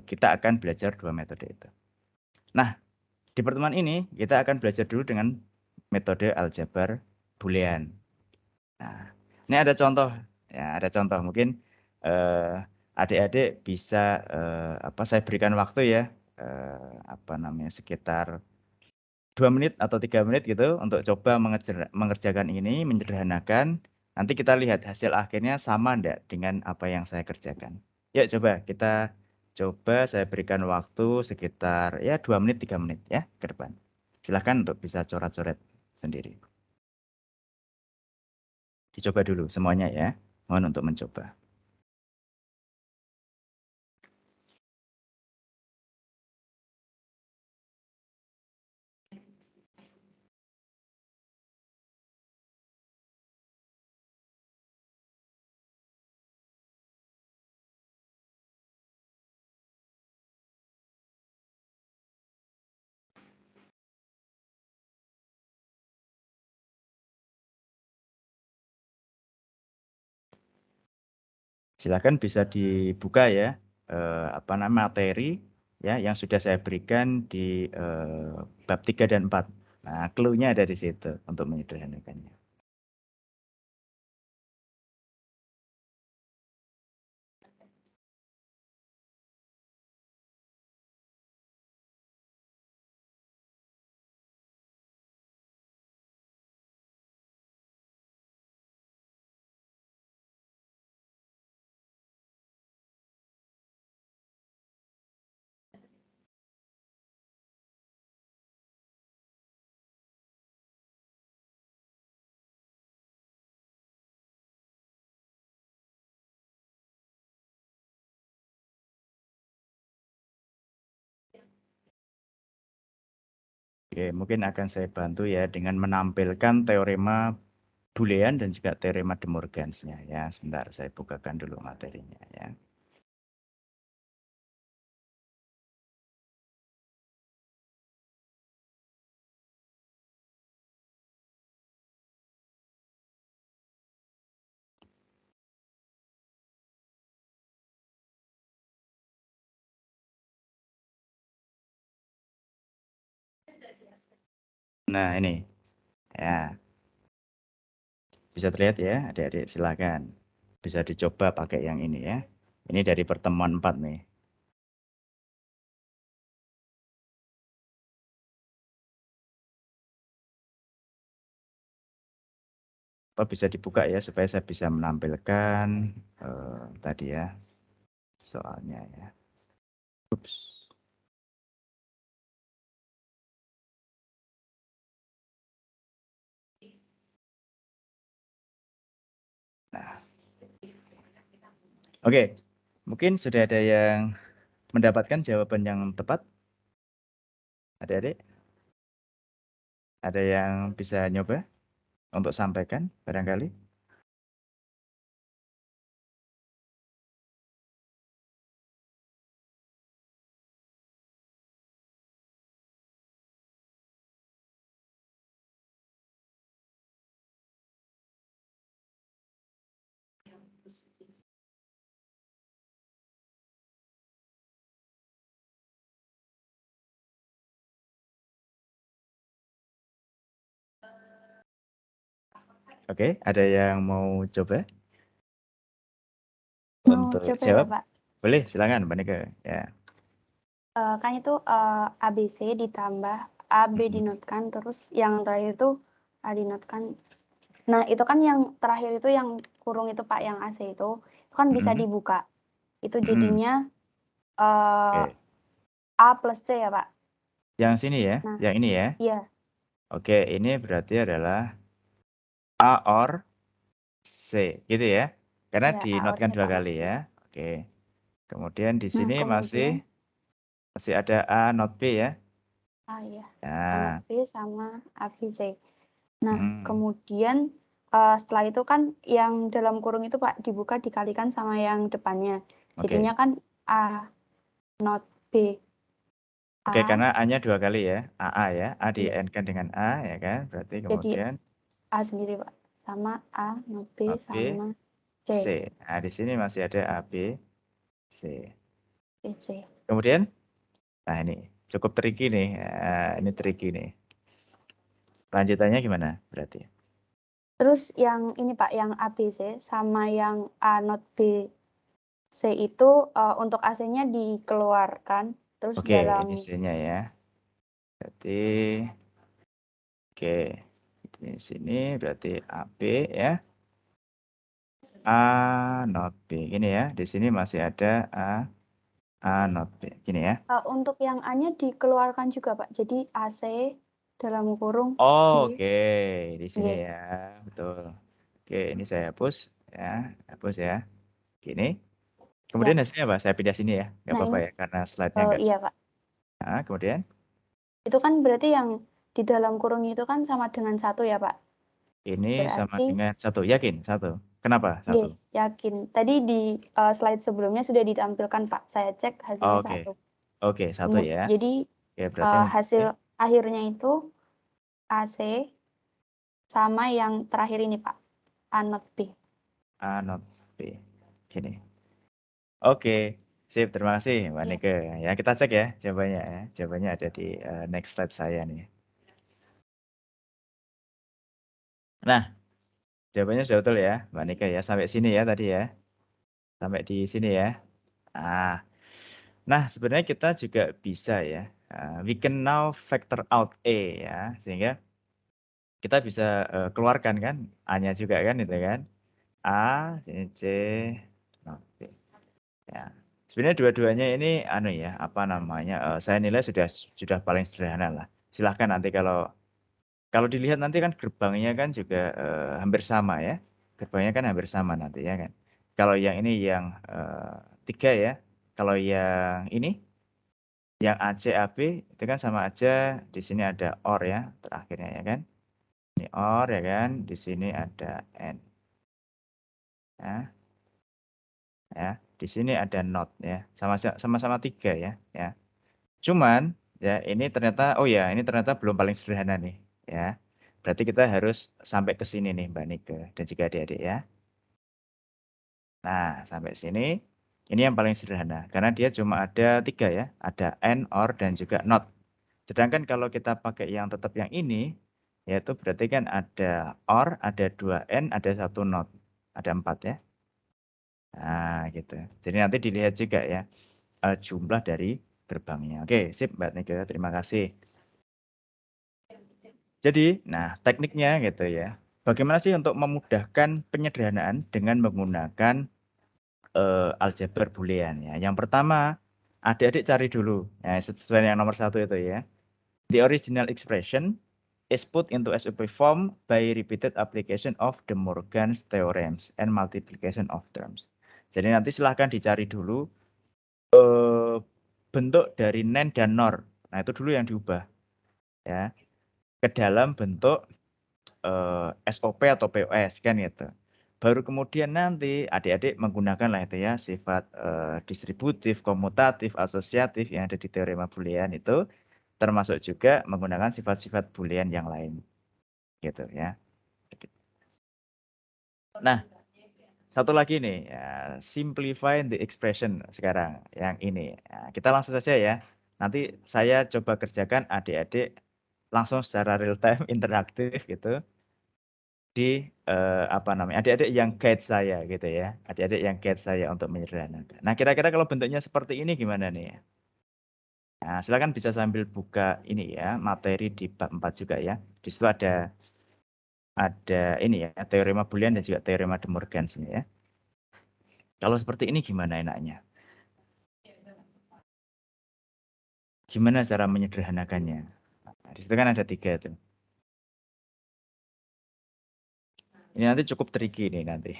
kita akan belajar dua metode itu. Nah, di pertemuan ini kita akan belajar dulu dengan metode aljabar Boolean. Nah, ini ada contoh ya, ada contoh mungkin adik-adik bisa apa saya berikan waktu ya apa namanya sekitar 2 menit atau 3 menit gitu untuk coba mengerjakan ini, menyederhanakan. Nanti kita lihat hasil akhirnya sama enggak dengan apa yang saya kerjakan. Yuk coba kita coba saya berikan waktu sekitar ya 2 menit 3 menit ya ke depan. Silahkan untuk bisa coret-coret sendiri. Dicoba dulu semuanya ya. Mohon untuk mencoba. Silakan bisa dibuka ya apa namanya materi ya yang sudah saya berikan di bab 3 dan 4. Nah, clue-nya ada di situ untuk menyederhanakannya. Oke, mungkin akan saya bantu ya dengan menampilkan teorema Boolean dan juga teorema De Morgan-nya ya. Sebentar, saya bukakan dulu materinya ya. Nah, ini ya. Bisa terlihat ya, adik-adik silakan. Bisa dicoba pakai yang ini ya. Ini dari pertemuan 4 nih. Atau bisa dibuka ya supaya saya bisa menampilkan tadi ya soalnya ya. Ups. Nah. Oke. Mungkin sudah ada yang mendapatkan jawaban yang tepat? Adik-adik? Ada yang bisa nyoba untuk sampaikan barangkali? Oke, ada yang mau coba? Mau Untuk coba ya, jawab? Pak? Boleh, silakan Mbak Nika. Ya. Kan itu ABC ditambah AB dinotkan, terus yang terakhir itu A dinotkan. Nah, itu kan yang terakhir itu yang kurung itu Pak, yang AC itu kan bisa dibuka. Itu jadinya Oke. A plus C ya Pak? Yang sini ya, Nah, yang ini ya. iya. Oke, ini berarti adalah A or C, gitu ya. Karena Ya, A or dinotkan C, 2 Pak, kali maksudnya. ya. Oke. Kemudian di Nah, sini kemudian masih ada A not B ya. iya. A Nah, not B sama ABC. Nah, hmm, kemudian setelah itu kan yang dalam kurung itu Pak dibuka dikalikan sama yang depannya. oke. Jadinya kan A not B. Oke, A, karena A-nya 2 kali ya, AA ya, A Iya. di-N-kan dengan A ya kan, berarti jadi kemudian A sendiri Pak, sama A, not B, not B, sama C, C. Nah, di sini masih ada A, B, C. B, C. Kemudian, nah ini cukup tricky nih, ini tricky nih. Lanjutannya gimana berarti? Terus yang ini Pak, yang ABC sama yang A not B, C itu untuk AC-nya dikeluarkan, terus Oke, ini dalam C-nya ya. Berarti, oke, di sini berarti AB ya. A not B, gini ya. Di sini masih ada A not B, gini ya. untuk yang A-nya dikeluarkan juga Pak, jadi AC dalam kurung Oh, B. oke, di sini Nggih. ya, betul. Oke, ini saya hapus ya, hapus ya. Gini. Kemudian Ya. hasilnya apa? Saya pindah sini ya, nggak Nah apa-apa ini ya, karena slide-nya nggak iya Pak, Nah, kemudian itu kan berarti yang di dalam kurung itu kan sama dengan 1 ya Pak, ini sama berarti dengan 1, yakin 1? Kenapa 1? nggih, yakin. Tadi di slide sebelumnya sudah ditampilkan Pak, saya cek hasilnya Oke, 1. oke 1 ya. Jadi Oke, berarti hasil akhirnya itu AC sama yang terakhir ini Pak, A not B. A not B. Gini. Oke, sip. Terima kasih Mbak Iya. Nike. Ya, kita cek ya jawabannya ya. Jawabannya ada di next slide saya nih. Nah, jawabannya sudah betul ya Mbak Nike ya. Sampai sini ya tadi ya. Sampai di sini ya. Nah, sebenarnya kita juga bisa ya. We can now factor out A ya. Sehingga kita bisa keluarkan kan A-nya juga kan itu kan. A, C, not B. Ya. Sebenarnya dua-duanya ini ya, apa namanya? Saya nilai sudah paling sederhana lah. Silahkan nanti kalau dilihat nanti kan gerbangnya kan juga hampir sama ya. Gerbangnya kan hampir sama nanti ya kan. Kalau yang ini yang 3 ya. Kalau yang ini yang AC AB itu kan sama aja, di sini ada OR ya terakhirnya ya kan. Ini OR ya kan, di sini ada AND. Ya, di sini ada NOT ya. Sama-sama 3 ya. Cuman ya ini ternyata ini ternyata belum paling sederhana nih ya. Berarti kita harus sampai ke sini nih Mbak Nike dan juga adik-adik ya. Nah, sampai sini ini yang paling sederhana karena dia cuma ada 3 ya, ada AND, OR dan juga NOT. Sedangkan kalau kita pakai yang tetap yang ini, yaitu berarti kan ada OR, ada 2 AND, ada 1 NOT. Ada 4 ya. Nah, gitu. Jadi nanti dilihat juga ya jumlah dari gerbangnya. Oke, sip Mbak Nike, terima kasih. Jadi, nah tekniknya gitu ya. Bagaimana sih untuk memudahkan penyederhanaan dengan menggunakan aljabar boolean ya. Yang pertama, adik-adik cari dulu. Ya, sesuai yang nomor 1 itu ya. The original expression is put into SOP form by repeated application of De Morgan's theorems and multiplication of terms. Jadi nanti silahkan dicari dulu bentuk dari NaN dan NOR. Nah itu dulu yang diubah ya ke dalam bentuk SOP atau POS kan gitu. Baru kemudian nanti adik-adik menggunakan lah itu ya sifat distributif, komutatif, asosiatif yang ada di teorema Boolean itu, termasuk juga menggunakan sifat-sifat Boolean yang lain gitu ya. Nah, satu lagi nih ya, simplify the expression sekarang yang ini. Nah, kita langsung saja ya. Nanti saya coba kerjakan adik-adik langsung secara real time interaktif gitu di adik-adik yang guide saya gitu ya. Adik-adik yang guide saya untuk menyederhanakan. Nah, kira-kira kalau bentuknya seperti ini gimana nih? Nah, silakan bisa sambil buka ini ya, materi di bab 4 juga ya. Di situ ada ini ya, teorema Boolean dan juga teorema De Morgan ya. Kalau seperti ini gimana enaknya? Gimana cara menyederhanakannya? Nah, di situ kan ada 3 tuh. Ini nanti cukup tricky nih nanti.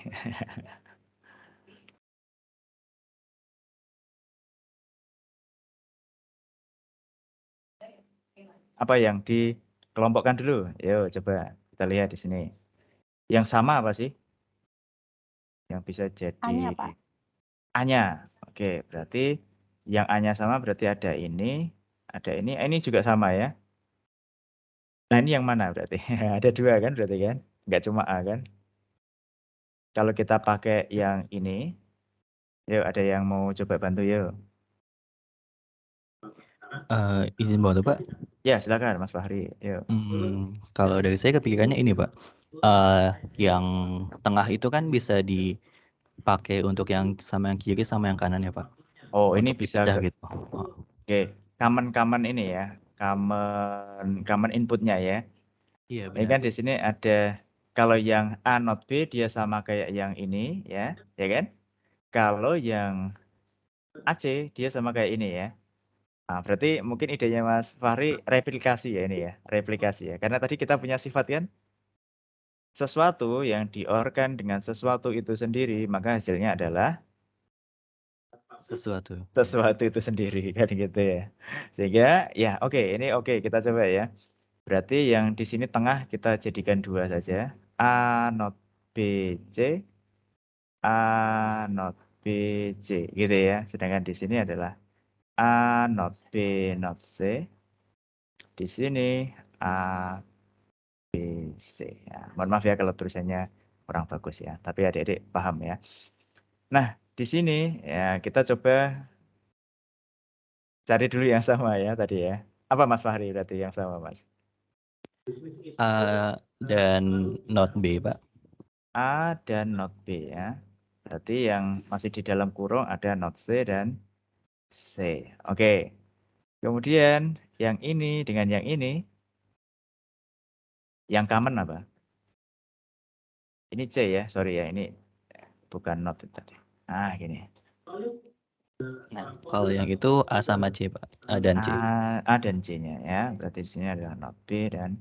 Apa yang dikelompokkan dulu? Yuk coba kita lihat di sini. Yang sama apa sih? Yang bisa jadi A-nya Pak. A-nya. Oke, berarti yang A-nya sama berarti ada ini, Ada ini juga sama ya. Nah, ini yang mana berarti? Ada 2 kan berarti kan? Nggak cuma A kan? Kalau kita pakai yang ini, yuk ada yang mau coba bantu yuk? Izin bantu Pak. Ya, silakan Mas Fahri, yuk. Kalau dari saya kepikirannya ini Pak, yang tengah itu kan bisa dipakai untuk yang sama yang kiri sama yang kanan ya Pak, Oh, ini untuk bisa dipecah ke gitu. oke, common ini ya, common inputnya ya. Iya Ini kan benar. di sini ada kalau yang A not B dia sama kayak yang ini ya kan? Kalau yang AC dia sama kayak ini ya. Nah, berarti mungkin idenya Mas Fahri replikasi ya ini ya, replikasi ya. Karena tadi kita punya sifat kan, sesuatu yang di-OR-kan dengan sesuatu itu sendiri, maka hasilnya adalah Sesuatu. sesuatu itu sendiri kan gitu ya. Sehingga ya oke, ini oke kita coba ya. Berarti yang di sini tengah kita jadikan 2 saja. A not B C, A not B C gitu ya. Sedangkan di sini adalah A not B not C. Di sini A B C. Ya, mohon maaf ya kalau tulisannya kurang bagus ya. Tapi adik-adik paham ya. Nah, di sini ya kita coba cari dulu yang sama ya tadi ya. Apa Mas Fahri berarti yang sama Mas? A dan not B Pak. A dan not B ya. Berarti yang masih di dalam kurung ada not C dan C. Oke. Kemudian yang ini dengan yang ini, yang common apa? Ini C ya, sorry ya, ini bukan not tadi. Ah, gini. Nah, kalau yang itu A sama C Pak, A dan C. A dan C-nya ya, berarti di sini adalah not B dan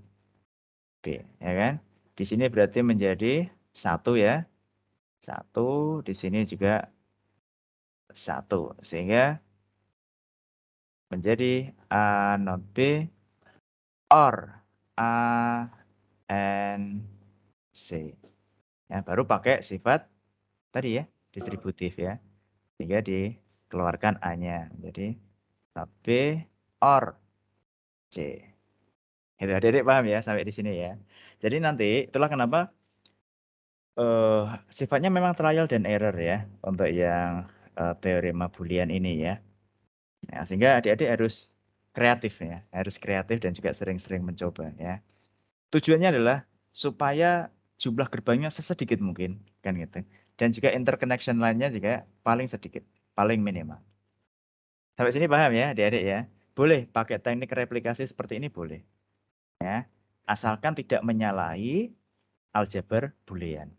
B, ya kan? Di sini berarti menjadi 1 ya. 1, di sini juga 1. Sehingga menjadi A not B or A and C. Ya, baru pakai sifat tadi ya, distributif ya. Sehingga dikeluarkan A-nya. Jadi not B or C. Itu adik-adik paham ya sampai di sini ya. Jadi nanti itulah kenapa sifatnya memang trial dan error ya untuk yang teorema Boolean ini ya. Nah, sehingga adik-adik harus kreatif ya, harus kreatif dan juga sering-sering mencoba ya. Tujuannya adalah supaya jumlah gerbangnya sesedikit mungkin kan gitu. Dan juga interconnection lainnya juga paling sedikit, paling minimal. Sampai sini paham ya adik-adik ya. Boleh pakai teknik replikasi seperti ini boleh. Ya. Asalkan tidak menyalahi aljabar Boolean.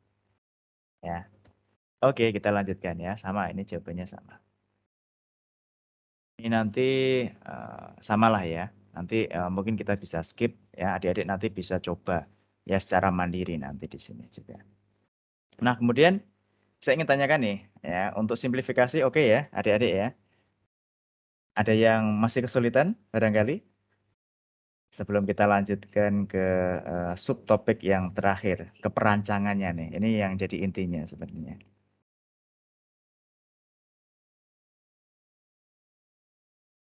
Ya. Oke, kita lanjutkan ya. Sama ini jawabannya sama. Ini nanti samalah ya. Nanti mungkin kita bisa skip ya. Adik-adik nanti bisa coba ya secara mandiri nanti di sini juga. Nah, kemudian saya ingin tanyakan nih ya, untuk simplifikasi oke ya, adik-adik ya. Ada yang masih kesulitan barangkali? Sebelum kita lanjutkan ke subtopik yang terakhir, keperancangannya nih. Ini yang jadi intinya sebenarnya.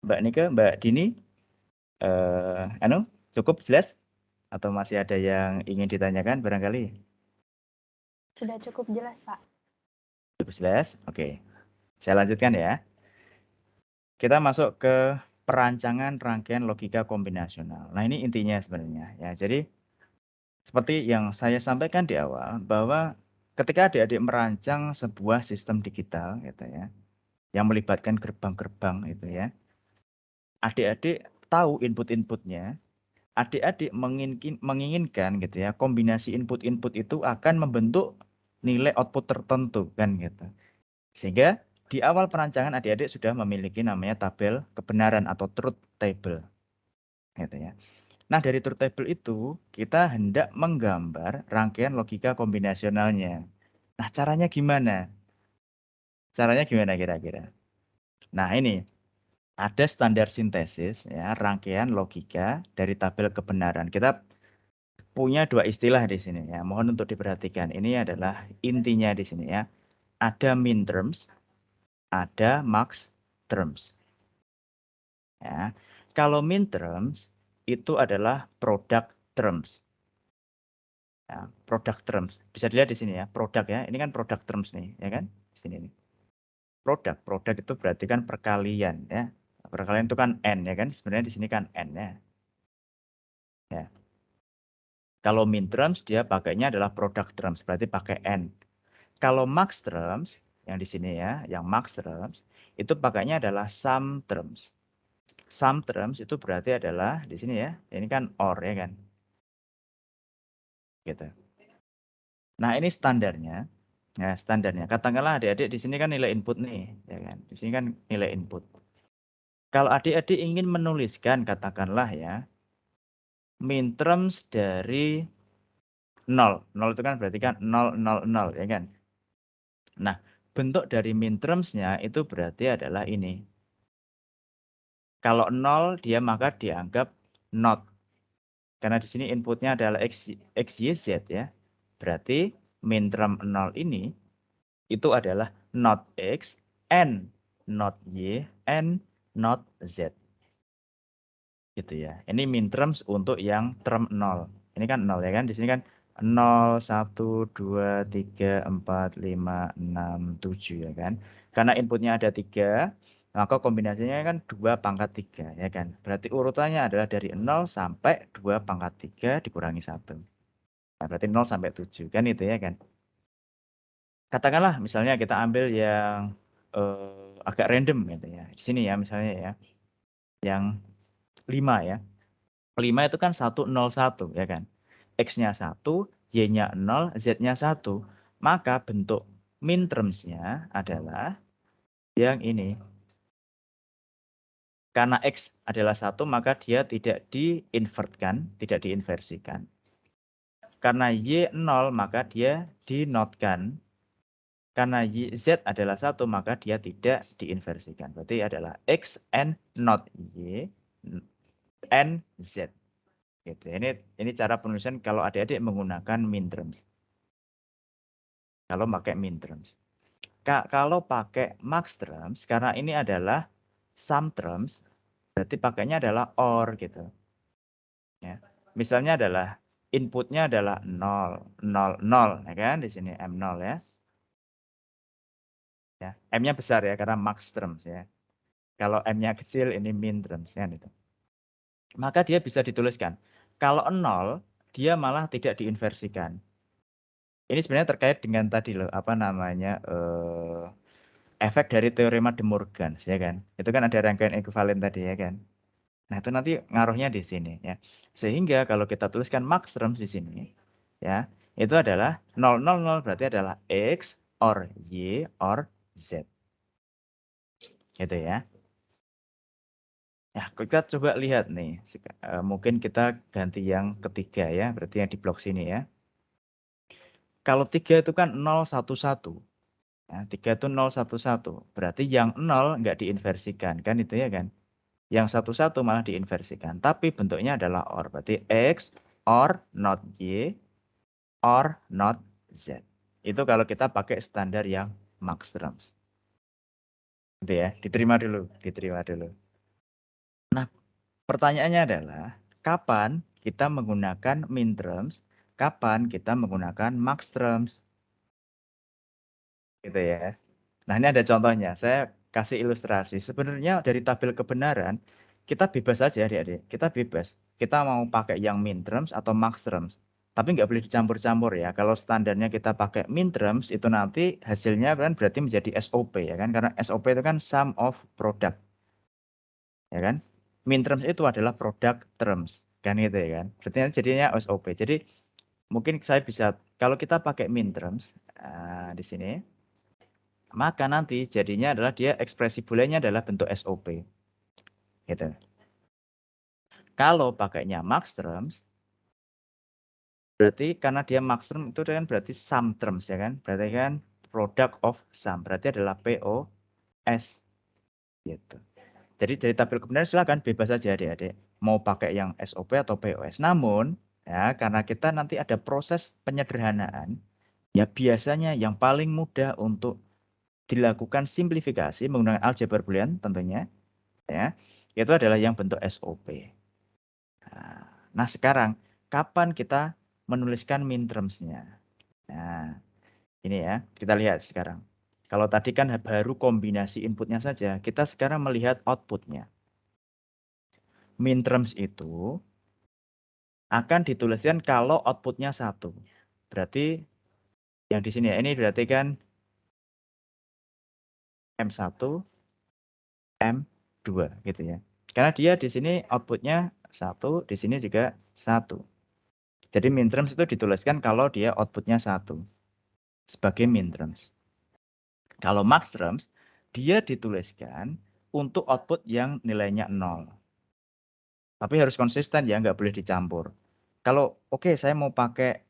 Mbak Nika, Mbak Dini, cukup jelas? Atau masih ada yang ingin ditanyakan barangkali? Sudah cukup jelas, Pak. Cukup jelas? Oke. Saya lanjutkan ya. Kita masuk ke perancangan rangkaian logika kombinasional. Nah, ini intinya sebenarnya ya. Jadi seperti yang saya sampaikan di awal bahwa ketika adik-adik merancang sebuah sistem digital gitu ya, yang melibatkan gerbang-gerbang itu ya, adik-adik tahu input-inputnya, adik-adik menginginkan gitu ya, kombinasi input-input itu akan membentuk nilai output tertentu kan gitu. Sehingga di awal perancangan adik-adik sudah memiliki namanya tabel kebenaran atau truth table. Gitu ya. Nah, dari truth table itu kita hendak menggambar rangkaian logika kombinasionalnya. Nah, caranya gimana? Caranya gimana kira-kira? Nah, ini ada standar sintesis ya, rangkaian logika dari tabel kebenaran. Kita punya 2 istilah di sini ya. Mohon untuk diperhatikan. Ini adalah intinya di sini ya. Ada min terms, ada max terms. Ya. Kalau min terms itu adalah product terms. Ya, product terms. Bisa dilihat di sini ya, produk ya. Ini kan product terms nih, ya kan? Di sini nih. Produk itu berarti kan perkalian ya. Perkalian itu kan n ya kan? Sebenarnya di sini kan n ya. Ya. Kalau min terms dia pakainya adalah product terms, berarti pakai n. Kalau max terms yang di sini ya, yang max terms itu pakainya adalah sum terms. Sum terms itu berarti adalah di sini ya. Ini kan or ya kan. Gitu. Nah, ini standarnya. Nah, standarnya. Katakanlah adik-adik di sini kan nilai input nih, ya kan. Di sini kan nilai input. Kalau adik-adik ingin menuliskan katakanlah ya min terms dari 0. 0 itu kan berarti kan 0, 0, 0 ya kan. Nah, bentuk dari min terms-nya itu berarti adalah ini. Kalau 0 dia maka dianggap not. Karena di sini inputnya adalah x, y, z ya. Berarti min term 0 ini itu adalah not x, and not y, and not z. Gitu ya. Ini min terms untuk yang term 0. Ini kan 0 ya kan. Di sini kan 0, 1, 2, 3, 4, 5, 6, 7 ya kan. Karena inputnya ada 3, maka kombinasinya kan 2 pangkat 3 ya kan. Berarti urutannya adalah dari 0 sampai 2 pangkat 3 dikurangi 1. Nah, berarti 0 sampai 7 kan itu ya kan. Katakanlah misalnya kita ambil yang agak random gitu ya. Di sini ya misalnya ya. Yang 5 ya. 5 itu kan 101 ya kan. X-nya 1, Y-nya 0, Z-nya 1. Maka bentuk min terms-nya adalah yang ini. Karena X adalah 1, maka dia tidak diinvertkan, tidak diinversikan. Karena Y 0, maka dia dinotkan. Karena Z adalah 1, maka dia tidak diinversikan. Berarti adalah X and not Y and Z. Gitu. Ini cara penulisan kalau adik-adik menggunakan min terms. Kalau pakai min terms. Kalau pakai max terms, karena ini adalah sum terms, berarti pakainya adalah or gitu. Ya. Misalnya adalah inputnya adalah 0, 0, 0, ya kan? Di sini M0 ya. Ya, M-nya besar ya karena max terms ya. Kalau M-nya kecil ini min terms ya gitu. Maka dia bisa dituliskan. Kalau 0, dia malah tidak diinversikan. Ini sebenarnya terkait dengan tadi loh, apa namanya, efek dari teorema de Morgan, ya kan? Itu kan ada rangkaian ekuivalen tadi ya kan? Nah, itu nanti ngaruhnya di sini ya. Sehingga kalau kita tuliskan max terms di sini, ya, itu adalah 0, 0, 0 berarti adalah X or Y or Z. Gitu ya. Ya, kita coba lihat nih. Mungkin kita ganti yang ketiga ya, berarti yang di blok sini ya. Kalau 3 itu kan 0, 1, 1. Nah, 3 itu 0, 1, 1. Berarti yang 0 nggak diinversikan, kan itu ya kan? Yang 1, 1 malah diinversikan. Tapi bentuknya adalah OR. Berarti X, OR, not Y, OR, not Z. Itu kalau kita pakai standar yang max terms. Gitu ya, diterima dulu. Nah, pertanyaannya adalah, kapan kita menggunakan min terms, kapan kita menggunakan max terms? Gitu ya. Nah, ini ada contohnya. Saya kasih ilustrasi. Sebenarnya dari tabel kebenaran, kita bebas saja adik-adik. Kita bebas. Kita mau pakai yang min terms atau max terms. Tapi nggak boleh dicampur-campur ya. Kalau standarnya kita pakai min terms, itu nanti hasilnya kan berarti menjadi SOP ya kan. Karena SOP itu kan sum of product. Ya kan? Min terms itu adalah product terms. Kan gitu ya kan. Berarti jadinya SOP. Jadi mungkin saya bisa, kalau kita pakai min terms, di sini, maka nanti jadinya adalah dia ekspresi bulannya adalah bentuk SOP. Gitu. Kalau pakainya max terms, berarti karena dia max term itu kan berarti sum terms ya kan? Berarti kan product of sum, berarti adalah POS. Gitu. Jadi dari tabel kebenaran silakan bebas saja adik-adik mau pakai yang SOP atau POS. Namun ya karena kita nanti ada proses penyederhanaan, ya biasanya yang paling mudah untuk dilakukan simplifikasi menggunakan aljabar boolean tentunya ya. itu adalah yang bentuk SOP. Nah, sekarang kapan kita menuliskan minterms-nya? Nah, ini ya, kita lihat sekarang. Kalau tadi kan baru kombinasi inputnya saja, kita sekarang melihat outputnya. Minterms itu akan dituliskan kalau outputnya 1. Berarti yang di sini ya, ini berarti kan M1, M2 gitu ya. Karena dia di sini outputnya 1, di sini juga 1. Jadi minterms itu dituliskan kalau dia outputnya 1 sebagai minterms. Kalau maxterms, dia dituliskan untuk output yang nilainya 0. Tapi harus konsisten ya, nggak boleh dicampur. Kalau oke, saya mau pakai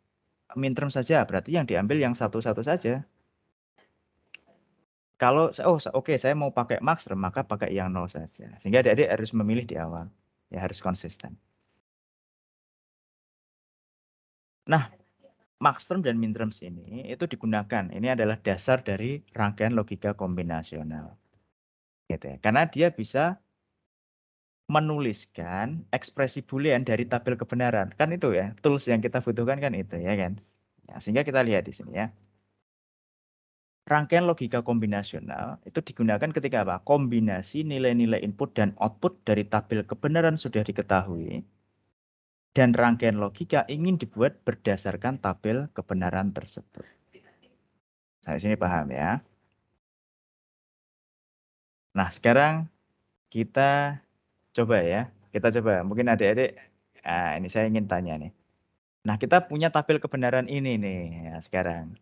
minterms saja, berarti yang diambil yang satu-satu saja. Kalau oke, saya mau pakai maxterm, maka pakai yang 0 saja. Sehingga adik-adik harus memilih di awal. Ya harus konsisten. Nah, maxterm dan minterms ini itu digunakan. Ini adalah dasar dari rangkaian logika kombinasional. Gitu ya. Karena dia bisa menuliskan ekspresi boolean dari tabel kebenaran. Kan itu ya, tools yang kita butuhkan kan itu ya kan. Ya, sehingga kita lihat di sini ya. Rangkaian logika kombinasional itu digunakan ketika apa? Kombinasi nilai-nilai input dan output dari tabel kebenaran sudah diketahui. Dan rangkaian logika ingin dibuat berdasarkan tabel kebenaran tersebut. Saya sini paham ya. Nah, sekarang kita coba ya. Kita coba. Mungkin adik-adik, ini saya ingin tanya nih. Nah, kita punya tabel kebenaran ini nih ya, sekarang.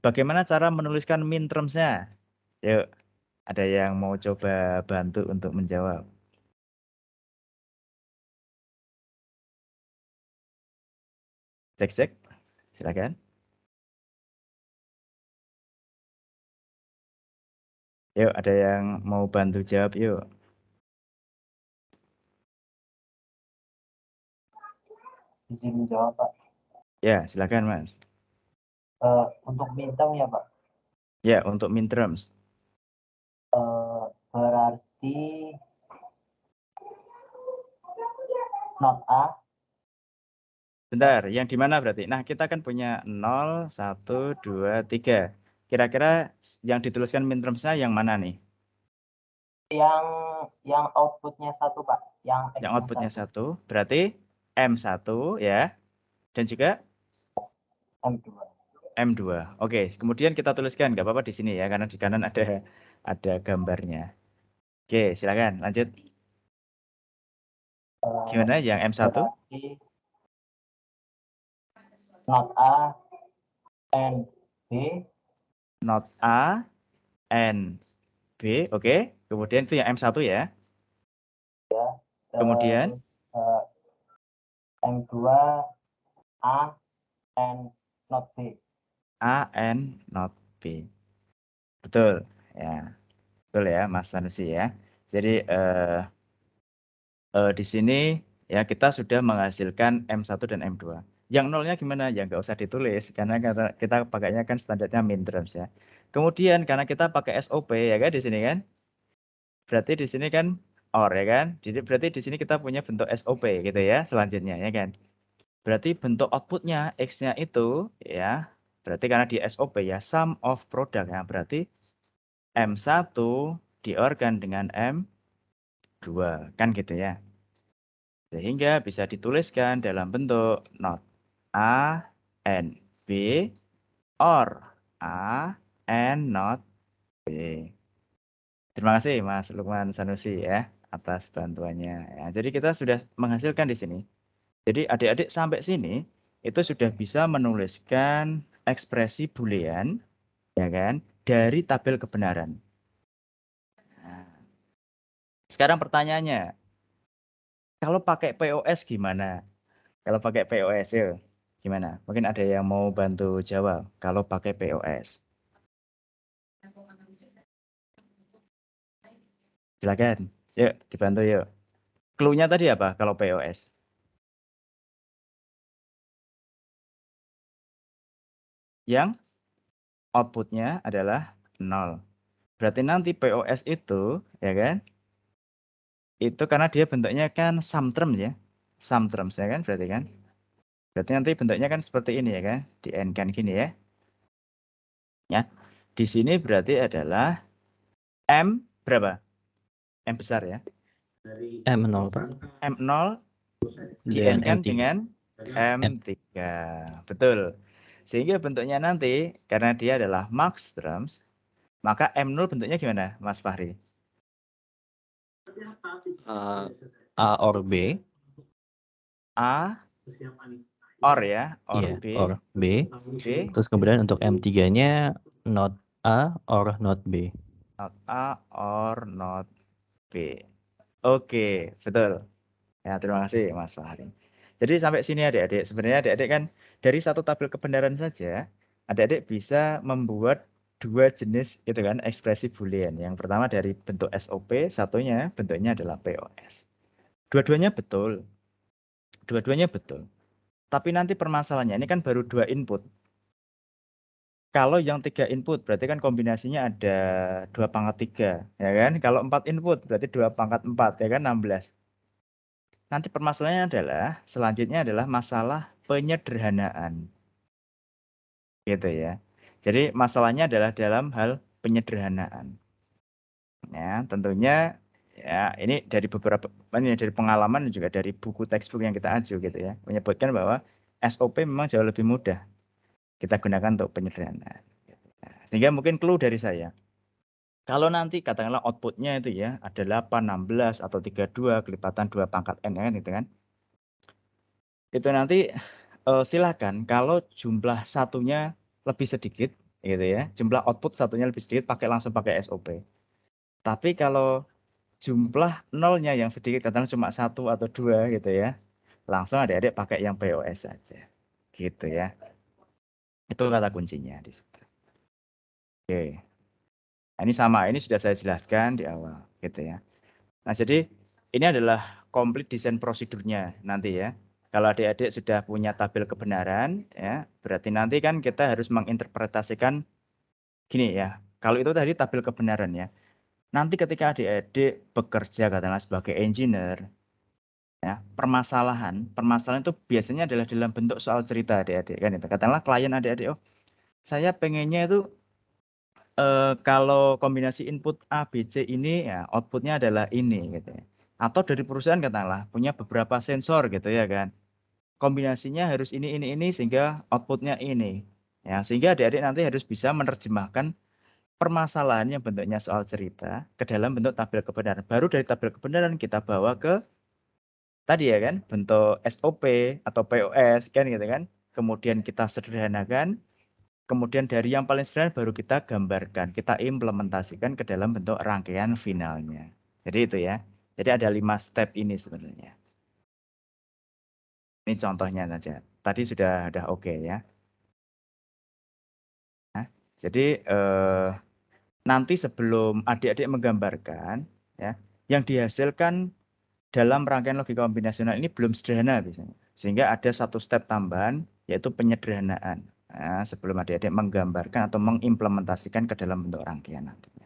Bagaimana cara menuliskan minterms-nya? Yuk, ada yang mau coba bantu untuk menjawab? Cek-cek, silakan. Yuk, ada yang mau bantu jawab yuk. Izin menjawab, Pak. Ya, silakan Mas. Untuk minterm ya, Pak. Ya, untuk minterms. Berarti not A. Bentar, yang di mana berarti? Nah, kita kan punya 0, 1, 2, 3. Kira-kira yang dituliskan minterms-nya yang mana nih? Yang outputnya 1, Pak. Yang outputnya 1. Berarti M1 ya. Dan juga M2. M2. Oke, kemudian kita tuliskan, nggak apa-apa di sini ya, karena di kanan ada gambarnya. Oke, silakan lanjut. Gimana yang M1? Berarti not A and B. Not A and B, oke. Kemudian itu yang M1 ya. Kemudian M2 A and not B. A and not B. Betul ya. Betul ya Mas Sanusi ya. Jadi di sini ya kita sudah menghasilkan M1 dan M2. Yang nolnya gimana? Ya nggak usah ditulis karena kita pakainya kan standarnya minterms ya. Kemudian karena kita pakai SOP ya kan di sini kan. Berarti di sini kan OR ya kan. Jadi berarti di sini kita punya bentuk SOP gitu ya selanjutnya ya kan. Berarti bentuk outputnya X-nya itu ya. Berarti karena di SOP ya sum of product ya. Berarti M1 di-OR-kan dengan M2 kan gitu ya. Sehingga bisa dituliskan dalam bentuk not A and B or A and not B. Terima kasih Mas Lukman Sanusi ya atas bantuannya. Ya, jadi kita sudah menghasilkan di sini. Jadi adik-adik sampai sini itu sudah bisa menuliskan ekspresi boolean ya kan dari tabel kebenaran. Nah, sekarang pertanyaannya, kalau pakai POS gimana? Kalau pakai POS ya gimana? Mungkin ada yang mau bantu jawab kalau pakai POS. Silakan. Yuk, dibantu yuk. Clue-nya tadi apa kalau POS? Yang output-nya adalah 0. Berarti nanti POS itu, ya kan? itu karena dia bentuknya kan sum terms ya. Sum terms ya kan berarti kan. Berarti nanti bentuknya kan seperti ini ya kan. Di N kan gini ya. Ya. Di sini berarti adalah M berapa? M besar ya. M0 Pak. M0 di Dan N kan M3. dengan M3. Betul. Sehingga bentuknya nanti karena dia adalah max terms, maka M0 bentuknya gimana Mas Fahri? A or B. A or ya, or Iya, B. or B. B. Terus kemudian untuk M3-nya not A or not B. Not A or not B. Oke, betul. Ya, terima kasih Mas Fahri. Jadi sampai sini adik-adik, sebenarnya adik-adik kan dari satu tabel kebenaran saja, adik-adik bisa membuat dua jenis itu kan ekspresi boolean. Yang pertama dari bentuk SOP, satunya bentuknya adalah POS. Dua-duanya betul. Dua-duanya betul. Tapi nanti permasalahannya ini kan baru 2 input. Kalau yang 3 input berarti kan kombinasinya ada 2/3, ya kan? Kalau 4 input berarti 2/4, ya kan 16. Nanti permasalahannya adalah selanjutnya adalah masalah penyederhanaan. Gitu ya. Jadi masalahnya adalah dalam hal penyederhanaan. Ya, tentunya ya ini dari beberapa ini dari pengalaman dan juga dari buku textbook yang kita aju gitu ya, menyebutkan bahwa SOP memang jauh lebih mudah kita gunakan untuk penyederhanaan. Sehingga mungkin clue dari saya. Kalau nanti katakanlah outputnya itu ya ada 8, 16 atau 32 kelipatan 2/n kan gitu kan. Itu nanti silakan kalau jumlah satunya lebih sedikit gitu ya, jumlah output satunya lebih sedikit langsung pakai SOP. Tapi kalau jumlah nolnya yang sedikit katakanlah cuma 1 atau 2 gitu ya, langsung adik-adik pakai yang POS saja. Gitu ya. Itu kata kuncinya di situ. Oke. Nah, ini sama, ini sudah saya jelaskan di awal gitu ya. Nah, jadi ini adalah komplit desain prosedurnya nanti ya. Kalau adik-adik sudah punya tabel kebenaran ya, berarti nanti kan kita harus menginterpretasikan gini ya. Kalau itu tadi tabel kebenaran ya. Nanti ketika adik-adik bekerja katakanlah sebagai engineer ya, permasalahan itu biasanya adalah dalam bentuk soal cerita adik-adik kan itu. Katakanlah klien adik-adik, oh saya pengennya itu kalau kombinasi input A, B, C ini ya outputnya adalah ini gitu ya. Atau dari perusahaan katakanlah punya beberapa sensor gitu ya kan. Kombinasinya harus ini sehingga outputnya ini. Ya, sehingga adik-adik nanti harus bisa menerjemahkan permasalahan yang bentuknya soal cerita ke dalam bentuk tabel kebenaran. Baru dari tabel kebenaran kita bawa ke tadi ya kan bentuk SOP atau POS kan gitu kan. Kemudian kita sederhanakan. Kemudian dari yang paling sederhana baru kita gambarkan, kita implementasikan ke dalam bentuk rangkaian finalnya. Jadi itu ya. Jadi ada 5 step ini sebenarnya. Ini contohnya saja. Tadi sudah oke ya. Nah, jadi nanti sebelum adik-adik menggambarkan, ya, yang dihasilkan dalam rangkaian logika kombinasional ini belum sederhana biasanya. Sehingga ada satu step tambahan, yaitu penyederhanaan. Nah, sebelum adik-adik menggambarkan atau mengimplementasikan ke dalam bentuk rangkaian nantinya.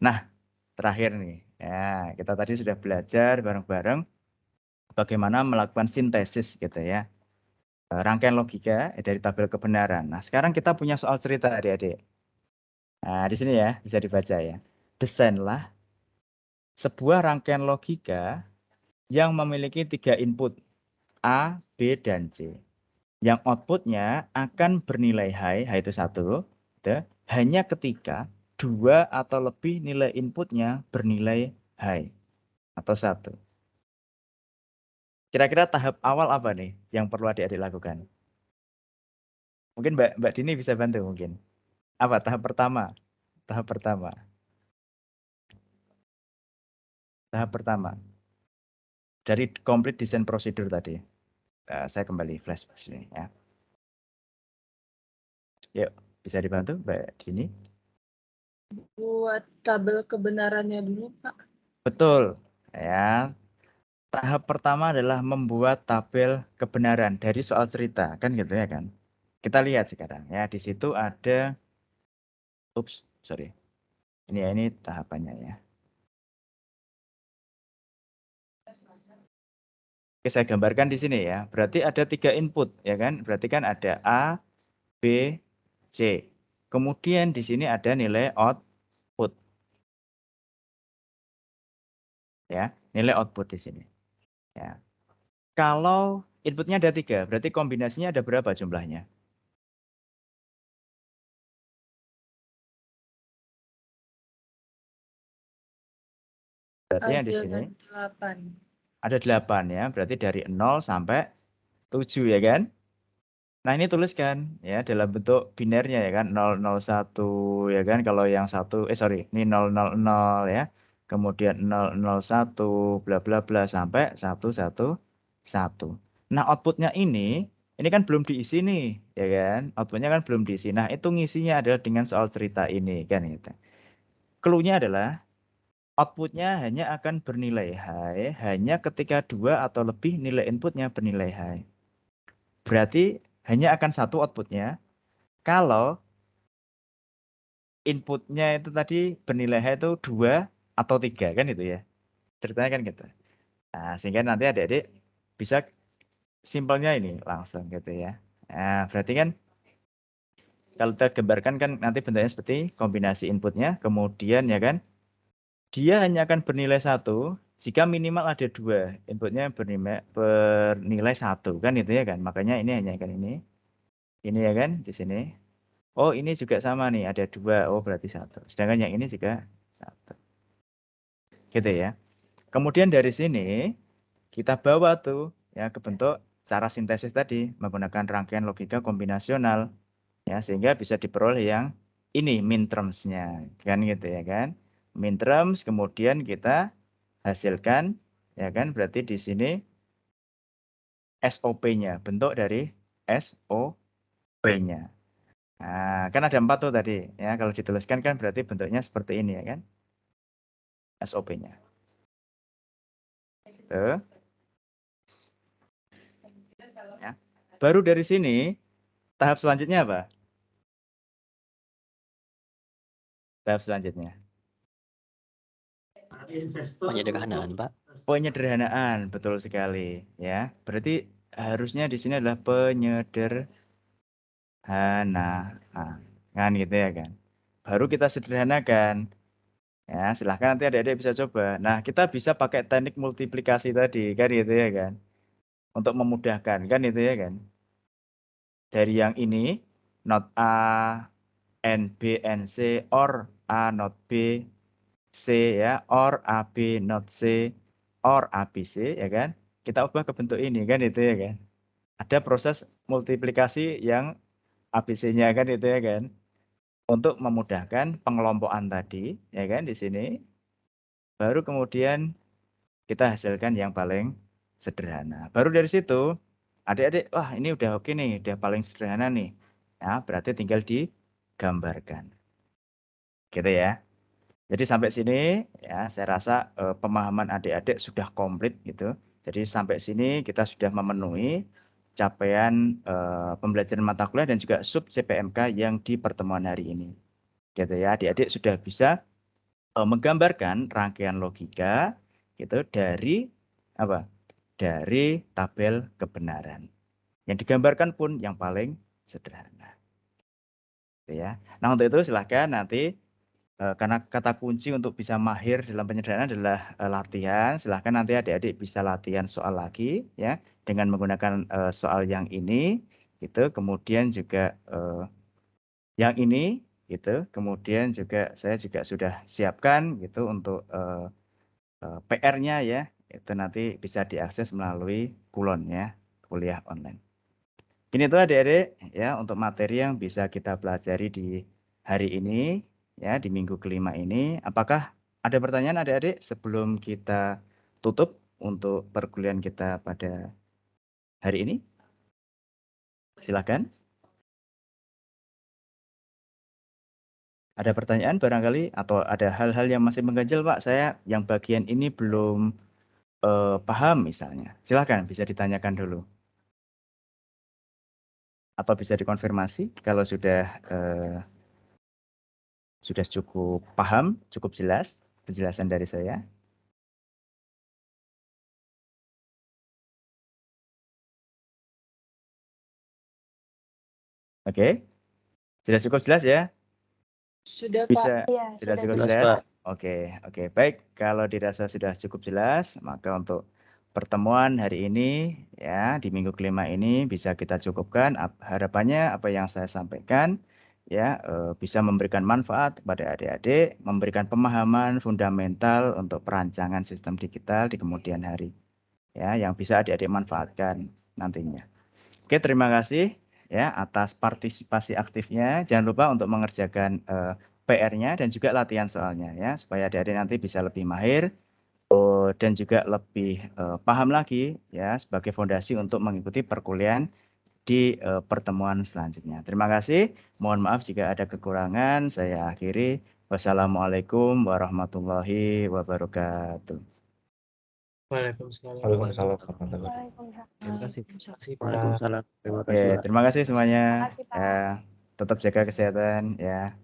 Nah, terakhir nih, ya kita tadi sudah belajar bareng-bareng bagaimana melakukan sintesis gitu ya. Rangkaian logika dari tabel kebenaran. Nah, sekarang kita punya soal cerita adik-adik. Nah, di sini ya bisa dibaca ya. Desainlah sebuah rangkaian logika yang memiliki 3 input A, B, dan C. Yang outputnya akan bernilai high itu 1, gitu, hanya ketika 2 atau lebih nilai inputnya bernilai high atau 1. Kira-kira tahap awal apa nih yang perlu adik-adik lakukan? Mungkin Mbak Dini bisa bantu mungkin. Apa tahap pertama? Tahap pertama. Tahap pertama. Dari complete design procedure tadi. Saya kembali flashback sini ya. Yuk, bisa dibantu Mbak Dini? Buat tabel kebenarannya dulu, Pak. Betul. Ya. Tahap pertama adalah membuat tabel kebenaran dari soal cerita, kan gitu ya kan? Kita lihat sekarang ya, di situ ada sorry. Ini tahapannya ya. Oke, saya gambarkan di sini ya. Berarti ada 3 input, ya kan? Berarti kan ada A, B, C. Kemudian di sini ada nilai output. Ya, nilai output di sini. Ya. Kalau inputnya ada 3, berarti kombinasinya ada berapa jumlahnya? Berarti yang di sini Ada 8. ada 8 ya. Berarti dari 0 sampai 7 ya kan? Nah, ini tuliskan ya dalam bentuk binernya ya kan 001 ya kan, kalau yang satu ini 000 ya. Kemudian 001 bla bla bla sampai 111. Nah, outputnya ini kan belum diisi nih ya kan. Outputnya kan belum diisi. Nah, itu ngisinya adalah dengan soal cerita ini kan gitu. Clue-nya adalah outputnya hanya akan bernilai high hanya ketika 2 atau lebih nilai inputnya bernilai high. Berarti hanya akan satu outputnya kalau inputnya itu tadi bernilai high itu 2 atau 3 kan itu ya. Ceritanya kan gitu. Nah, sehingga nanti adik-adik bisa simpelnya ini langsung gitu ya. Nah, berarti kan kalau kita gambarkan kan nanti bentuknya seperti kombinasi inputnya, kemudian ya kan dia hanya akan bernilai 1 jika minimal ada 2 inputnya bernilai 1 kan itu ya kan. Makanya ini hanya akan ini ya kan di sini. Oh, ini juga sama nih, ada 2. Oh, berarti 1. Sedangkan yang ini juga 1. Gitu ya. Kemudian dari sini kita bawa tuh ya ke bentuk cara sintesis tadi menggunakan rangkaian logika kombinasional ya, sehingga bisa diperoleh yang ini min terms-nya kan gitu ya kan. Min terms kemudian kita hasilkan ya kan, berarti di sini SOP-nya, bentuk dari SOP-nya. Nah, kan ada 4 tuh tadi ya, kalau dituliskan kan berarti bentuknya seperti ini ya kan. SOP-nya. Tuh. Ya. Baru dari sini tahap selanjutnya apa? Tahap selanjutnya. Penyederhanaan, Pak. Penyederhanaan, betul sekali ya. Berarti harusnya di sini adalah penyederhanaan. Kan gitu ya kan. Baru kita sederhanakan. Ya, silahkan nanti adik-adik bisa coba. Nah, kita bisa pakai teknik multiplikasi tadi, kan gitu ya kan. Untuk memudahkan, kan itu ya kan. Dari yang ini, not A, N, B, N, C, or A, not B, C ya, or AB, not C, or ABC ya kan. Kita ubah ke bentuk ini, kan itu ya kan. Ada proses multiplikasi yang ABC-nya kan itu ya kan. Untuk memudahkan pengelompokan tadi, ya kan di sini. Baru kemudian kita hasilkan yang paling sederhana. Baru dari situ, adik-adik, wah ini udah oke nih, udah paling sederhana nih. Ya, berarti tinggal digambarkan. Gitu ya. Jadi sampai sini ya saya rasa pemahaman adik-adik sudah komplit gitu. Jadi sampai sini kita sudah memenuhi capaian pembelajaran mata kuliah dan juga sub CPMK yang di pertemuan hari ini. Gitu ya, adik-adik sudah bisa menggambarkan rangkaian logika gitu dari apa? Dari tabel kebenaran. Yang digambarkan pun yang paling sederhana. Gitu ya. Nah, untuk itu silahkan nanti karena kata kunci untuk bisa mahir dalam penyederhanaan adalah latihan. Silahkan nanti adik-adik bisa latihan soal lagi ya dengan menggunakan soal yang ini gitu. Kemudian juga yang ini gitu. Kemudian juga saya juga sudah siapkan gitu untuk PR-nya ya. Itu nanti bisa diakses melalui Kulon ya, kuliah online. Ini tuh adik-adik ya untuk materi yang bisa kita pelajari di hari ini ya di minggu kelima ini. Apakah ada pertanyaan adik-adik sebelum kita tutup untuk perkuliahan kita pada hari ini? Silakan. Ada pertanyaan barangkali atau ada hal-hal yang masih mengganjal Pak, saya yang bagian ini belum paham misalnya. Silakan bisa ditanyakan dulu. Atau bisa dikonfirmasi kalau sudah cukup paham, cukup jelas penjelasan dari saya. Oke. Sudah cukup jelas ya? Sudah, Pak. Bisa Iya, sudah sudah cukup Jelas, jelas? Pak. Oke, oke. Baik, kalau dirasa sudah cukup jelas, maka untuk pertemuan hari ini ya di minggu kelima ini bisa kita cukupkan. Harapannya apa yang saya sampaikan ya bisa memberikan manfaat kepada adik-adik, memberikan pemahaman fundamental untuk perancangan sistem digital di kemudian hari. Ya, yang bisa adik-adik manfaatkan nantinya. Oke, terima kasih ya atas partisipasi aktifnya. Jangan lupa untuk mengerjakan PR-nya dan juga latihan soalnya ya supaya adik-adik nanti bisa lebih mahir dan juga lebih paham lagi ya sebagai fondasi untuk mengikuti perkuliahan di pertemuan selanjutnya. Terima kasih. Mohon maaf jika ada kekurangan. Saya akhiri. Wassalamualaikum warahmatullahi wabarakatuh. Waalaikumsalam. Waalaikumsalam. Terima kasih. Terima kasih, Pak. Waalaikumsalam. Terima Oke, kasih, Pak. terima kasih semuanya. Makasih, Pak. Ya, tetap jaga kesehatan ya.